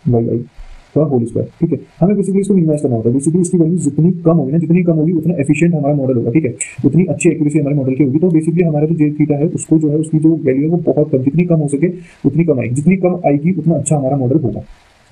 वाई का होल स्क्वायर, ठीक है। हमें बेसिकली इसको मिनिमाइज करना होता है। बेसिकली इसकी वैल्यू जितनी कम होगी ना, जितनी कम होगी उतना एफिशिएंट हमारा मॉडल होगा, ठीक है। उतनी अच्छी एक्यूरेसी हमारे मॉडल की होगी। तो बेसिकली हमारा जो जे थीटा है उसको जो है, उसकी जो वैल्यू है वो बहुत कम, जितनी कम हो सके उतनी कम आएगी, जितनी कम आएगी उतना अच्छा हमारा मॉडल होगा,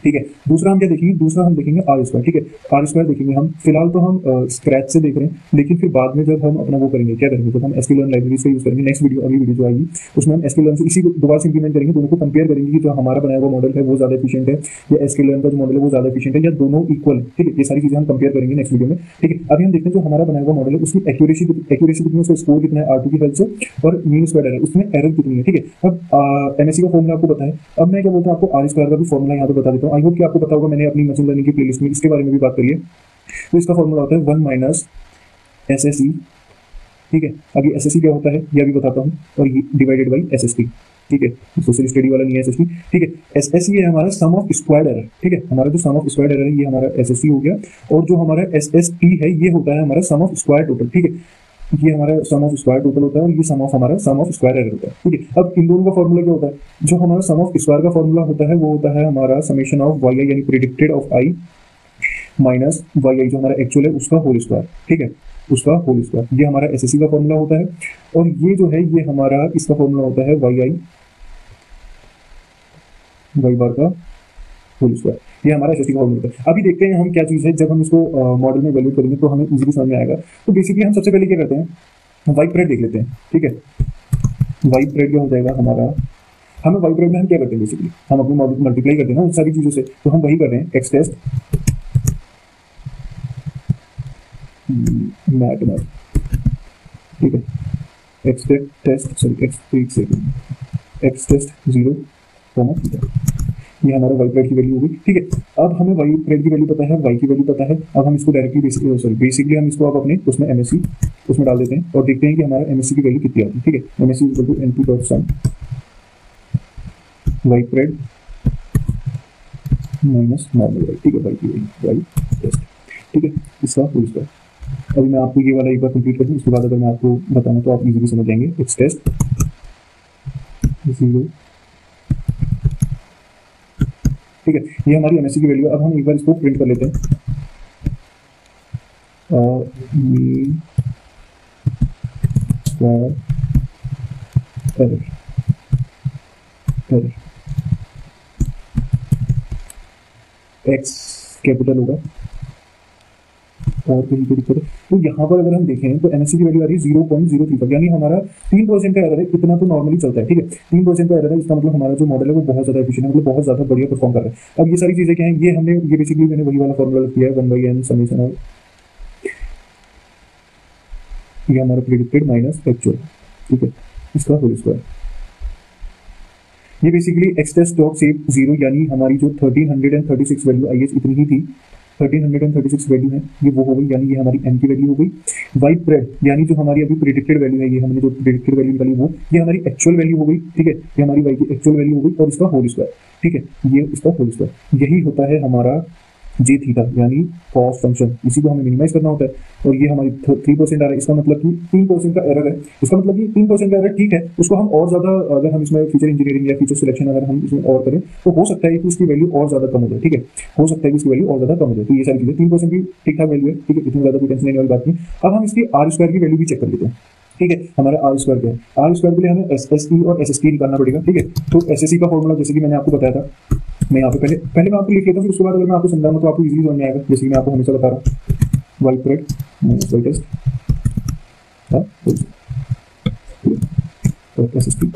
ठीक है। दूसरा हम क्या देखेंगे, दूसरा हम देखेंगे आर स्क्वायर, ठीक है। आर स्क्वायर देखेंगे हम, फिलहाल तो हम स्क्रैच से देख रहे हैं, लेकिन फिर बाद में जब हम अपना वो करेंगे, क्या करेंगे, जब हम एसक्यूएल लाइब्रेरी से यूज करेंगे, नेक्स्ट वीडियो, अगली वीडियो जो आएगी उसमें हम एसक्यूएल से इसी को दोबारा से इंप्लीमेंट करेंगे, दोनों को कंपेयर करेंगे कि जो हमारा बनाया हुआ मॉडल है वो ज्यादा एफिशिएंट है या एसक्यूएल का जो मॉडल है वो ज्यादा एफिशिएंट है, या दोनों इक्वल, ठीक है। ये सारी चीजें हम कंपेयर करेंगे नेक्स्ट वीडियो में, ठीक है। अभी हम देखते हैं जो हमारा बनाया हुआ मॉडल है उसकी एक्यूरेसी कितनी है, उसका स्कोर कितना है R2 की हेल्प से, और मीन स्क्वायर एरर उसमें एरर कितनी है, ठीक है। अब एमएससी का फॉर्मूला आपको पता है। अब मैं क्या बोलता हूँ, आपको आर स्क्वायर का भी फॉर्मूला यहाँ पे बता देता हूँ। आई होप कि आपको पता होगा, मैंने अपनी मशीन लर्निंग की प्लेलिस्ट में इसके बारे में भी बात करी है। तो इसका फॉर्मूला होता है 1 माइनस SSE, ठीक है। अभी SSE क्या होता है ये अभी बताता हूँ, और ये डिवाइडेड बाई SST, ठीक है। सोशल स्टडी वाला नहीं है SST, ठीक है। SSE है हमारा सम ऑफ स्क्वायर्ड एरर, ठीक है। हमारा जो सम ऑफ स्क्वायर्ड एरर है ये हमारा SSE हो गया, और जो हमारा SST है ये होता है हमारा सम ऑफ स्क्वायर टोटल, ठीक है। ये हमारा सम ऑफ स्क्वायर टोटल होता है और ये सम ऑफ हमारा सम ऑफ स्क्वायर एरर होता है, ठीक है। अब इन दोनों का फॉर्मूला क्या होता है, जो हमारा सम ऑफ स्क्वायर का फॉर्मूला होता है वो होता है हमारा समेशन ऑफ वाई आई, यानी predicted of I minus Y I जो हमारा एक्चुअल है उसका होल स्क्वायर, ठीक है, उसका होल स्क्वायर। ये हमारा एसएससी का फॉर्मूला होता है, और ये जो है ये हमारा इसका फॉर्मूला होता है वाई आई वाई बार का होल स्क्वायर। ये हमारा एसएससी का फॉर्मूला होता है। अभी देखते हैं हम क्या चीज़ है, जब हम इसको मॉडल में वैल्यू करेंगे तो हमें इजीली समझ में आएगा। तो बेसिकली हम सबसे पहले क्या करते हैं, वाई प्रेड देख लेते हैं, ठीक है। वाई प्रेड क्या हो जाएगा हमारा, हमें वाई प्रेड में हम क्या करते हैं, बेसिकली हम अपने मॉडल को मल्टीप्लाई करते हैं ना उन सारी चीज़ों से। तो हम वही कर रहे हैं, एक्स टेस्ट मैट, ठीक है, X test sorry X test 0, ये हमारा वाई प्रेड की वैल्यू होगी, ठीक है। अब हमें वाई प्रेड की वैल्यू पता है, वाई की वैल्यू पता है। अब हम इसको डायरेक्टली बेसिकली हम इसको अब अपने उसमें एमएससी उसमें डाल देते हैं और देखते हैं कि हमारा एमएससी की वैल्यू कितनी आती है, ठीक है। MSC equal to NP dot sum Y pred minus normal Y, ठीक है, वाई की वैल्यू वाई टेस्ट, ठीक है, इसका होल स्क्वायर। अभी मैं आपको ये वाला एक बार कंप्लीट कर दूँ, उसके बाद अगर मैं आपको बताऊँ तो आप इजीली समझ जाएंगे। एक्स टेस्ट 0, ठीक है, ये हमारी एमएससी की वैल्यू। अब हम एक बार इसको प्रिंट कर लेते हैं, mean square error x capital होगा, और कहीं पे दिक्कत है। तो यहाँ पर अगर हम देखें तो एमएससी की वैल्यू आ रही है 0.05, यानी हमारा 3% का एरर है। इतना तो नॉर्मली चलता है, ठीक है। 3% का एरर है, इसका मतलब हमारा जो मॉडल है वो बहुत ज्यादा एफिशिएंट है, मतलब बहुत ज्यादा बढ़िया परफॉर्म कर रहा है। अब ये सारी चीजें क्या है, ये हमने ये बेसिकली मैंने वही वाला फॉर्मूला किया है 1/n समेशन ऑफ ये हमारा प्रेडिक्टेड माइनस एक्चुअल, ठीक है, इसका होल स्क्वायर। ये बेसिकली एक्स्ट्रा स्टॉक सेव 0, यानी हमारी जो 1336 वैल्यू आई इतनी ही थी, 1336 वैल्यू है, ये वो हो गई, यानी ये हमारी एम की वैल्यू हो गई। वाई प्रेड यानी जो हमारी अभी प्रेडिक्टेड वैल्यू है, ये हमने जो प्रेडिक्टेड वैल्यू निकाली वो ये हमारी एक्चुअल वैल्यू हो गई, ठीक है। ये हमारी वाई की एक्चुअल वैल्यू हो गई और इसका होल स्क्वायर, ठीक है, ये इसका होल स्क्वायर। यही होता है हमारा जे थीटा, यानी कॉस फंक्शन। इसी को हमें मिनिमाइज करना होता है और ये हमारी 3% आ रहा है, इसका मतलब कि 3% का एरर है। इसका मतलब कि 3% का एरर ठीक है, उसको हम और ज्यादा अगर हम इसमें फीचर इंजीनियरिंग या फीचर सिलेक्शन अगर हम इसमें और करें तो हो सकता है कि इसकी वैल्यू और ज्यादा कम हो जाए, ठीक है, हो सकता है कि इसकी वैल्यू और ज्यादा कम हो जाए। तो ये सारी चीजें 3% की ठीक ठाक वैल्यू है, ठीक है, इतनी ज्यादा कोई टेंशन लेने वाली बात नहीं। अब हम इसकी आर स्क्वायर की वैल्यू भी चेक कर लेते हैं, ठीक है। हमारा आर स्क्वायर क्या है, आर स्क्वायर के लिए हमें एसएसटी और एसएसटी निकालना पड़ेगा, ठीक है। तो एसएससी का फॉर्मूला जैसे कि मैंने आपको बताया था, मैं यहाँ पे पहले मैं आपको लिख लेता हूँ, फिर उसके बाद अगर मैं आपको समझाऊंगा तो आपको इजीली समझ में आएगा। जैसे कि मैं आपको हमेशा बता रहा हूँ, Y pred minus Y test और SST,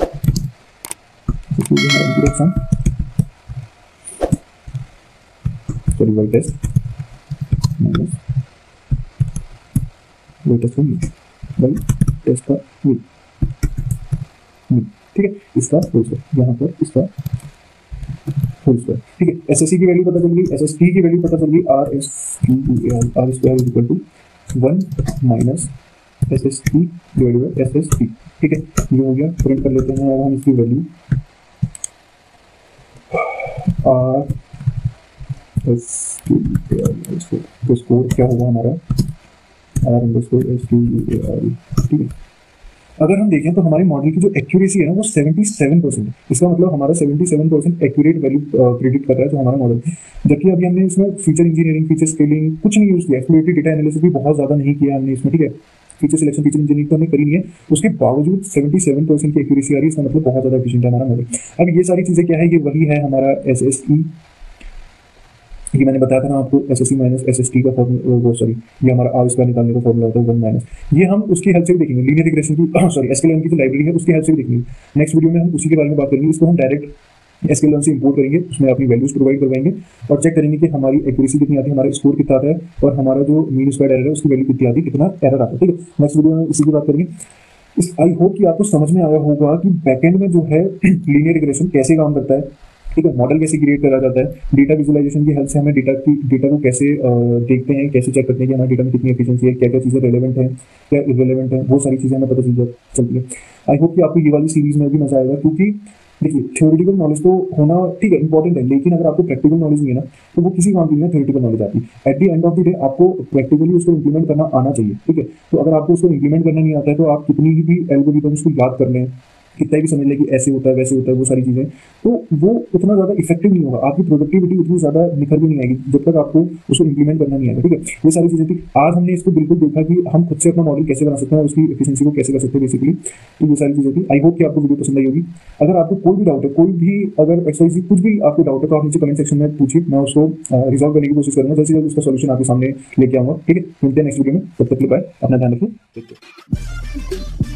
sorry Y test minus Y test Y test का ठीक है, इसका होल स्क्वायर, यहाँ पर इसका होल स्क्वायर, ठीक है। एसएससी की वैल्यू पता चल गई, एसएसटी की वैल्यू पता चल गई, R square is equal to 1 minus SST divided by SST, ठीक है। ये हो गया, प्रिंट कर लेते हैं। अब हम इसकी वैल्यू आर एस तो स्कोर क्या होगा हमारा R underscore S Q A R, ठीक है। अगर हम देखें तो हमारे मॉडल की जो एक्यूरेसी है ना वो 77% है। इसका मतलब हमारा 77% एक्यूरेट वैल्यू प्रेडिक्ट कर रहा है जो हमारा मॉडल है। जबकि अभी हमने इसमें फीचर इंजीनियरिंग, फीचर स्केलिंग कुछ नहीं यूज किया, एक्सप्लोरेटरी डेटा एनालिसिस भी बहुत ज्यादा नहीं किया हमने इसमें, ठीक है। फीचर सिलेक्शन, फीचर इंजीनियरिंग तो हमने करी नहीं है, उसके बावजूद 77% की एक्यूरेसी आ रही है, इसका मतलब बहुत ज्यादा एफिशिएंट है हमारा मॉडल। अब ये सारी चीजें क्या है, ये वही है हमारा एसएसई, ये मैंने बताया था ना आपको, एसएससी माइनस एसएसटी का फॉर्मूला, सॉरी ये हमारा आर स्क्वायर निकालने का फॉर्मूला होता है 1 माइनस, ये हम उसकी हेल्प से भी देखेंगे, लीनियर रिग्रेशन की सॉरी एसक्यूएल की जो लाइब्रेरी है उसकी हेल्प से भी देखेंगे। नेक्स्ट वीडियो में हम उसी के बारे में बात करेंगे। इसको हम डायरेक्ट एसक्यूएल से इंपोर्ट करेंगे, उसमें अपनी वैल्यूज प्रोवाइड करवाएंगे और चेक करेंगे कि हमारी एक्यूरेसी कितनी आती है, हमारा स्कोर कितना आता है और हमारा जो मीन स्क्वायर एरर है उसकी वैल्यू कितनी आती है, कितना एरर आता है, ठीक है। नेक्स्ट वीडियो में इसी की बात करेंगे। इस आई होप कि आपको समझ में आया होगा कि बैकएंड में जो है लीनियर रिग्रेशन कैसे काम करता है, ठीक है, मॉडल कैसे क्रिएट करा जाता है, डेटा विजुअलाइजेशन की हेल्प से हमें डेटा को कैसे देखते हैं, कैसे चेक करते हैं कि हमारे डेटा में कितनी एफिशिएंसी है, क्या क्या चीज़ें रेलेवेंट है, क्या इररेलेवेंट है, वो सारी चीज़ें हमें पता चलती है। आई होप कि आपको ये वाली सीरीज में भी मजा आएगा, क्योंकि देखिए थ्योरेटिकल नॉलेज तो होना ठीक है इंपॉर्टेंट है, लेकिन अगर आपको प्रैक्टिकल नॉलेज नहीं है ना तो वो किसी काम की नहीं, थ्योरेटिकल नॉलेज आती है। At the end of the day आपको प्रैक्टिकली उसको इंप्लीमेंट करना आना चाहिए, ठीक है। तो अगर आपको उसको इंप्लीमेंट करना नहीं आता है तो आप कितनी भी एल्गोरिथम्स को याद कर लें, कितना भी समझ लें कि ऐसे होता है वैसे होता है, वो सारी चीजें तो वो उतना ज्यादा इफेक्टिव नहीं होगा, आपकी प्रोडक्टिविटी उतनी ज्यादा निखर भी नहीं आएगी जब तक आपको उसको इंप्लीमेंट करना नहीं आएगा, ठीक है। ये सारी चीजें थी। आज हमने इसको बिल्कुल देखा कि हम खुद से अपना मॉडल कैसे बना सकते हैं और उसकी एफिशिएंसी को कैसे कर सकते हैं बेसिकली, तो ये सारी चीजें थी। आई होप कि आपको वीडियो पसंद आई होगी। अगर आपको कोई भी डाउट है, कोई भी अगर एक्सरसाइज कुछ भी आपको डाउट है तो आप नीचे कमेंट सेक्शन में पूछिए, मैं उसको रिजॉल्व करने की कोशिश करूंगा, जल्द से जल्द उसका सोल्यूशन आपके सामने लेके आऊंगा, ठीक है। मिलते हैं नेक्स्ट वीडियो में, तब तक के लिए बाय, अपना ध्यान रखिए।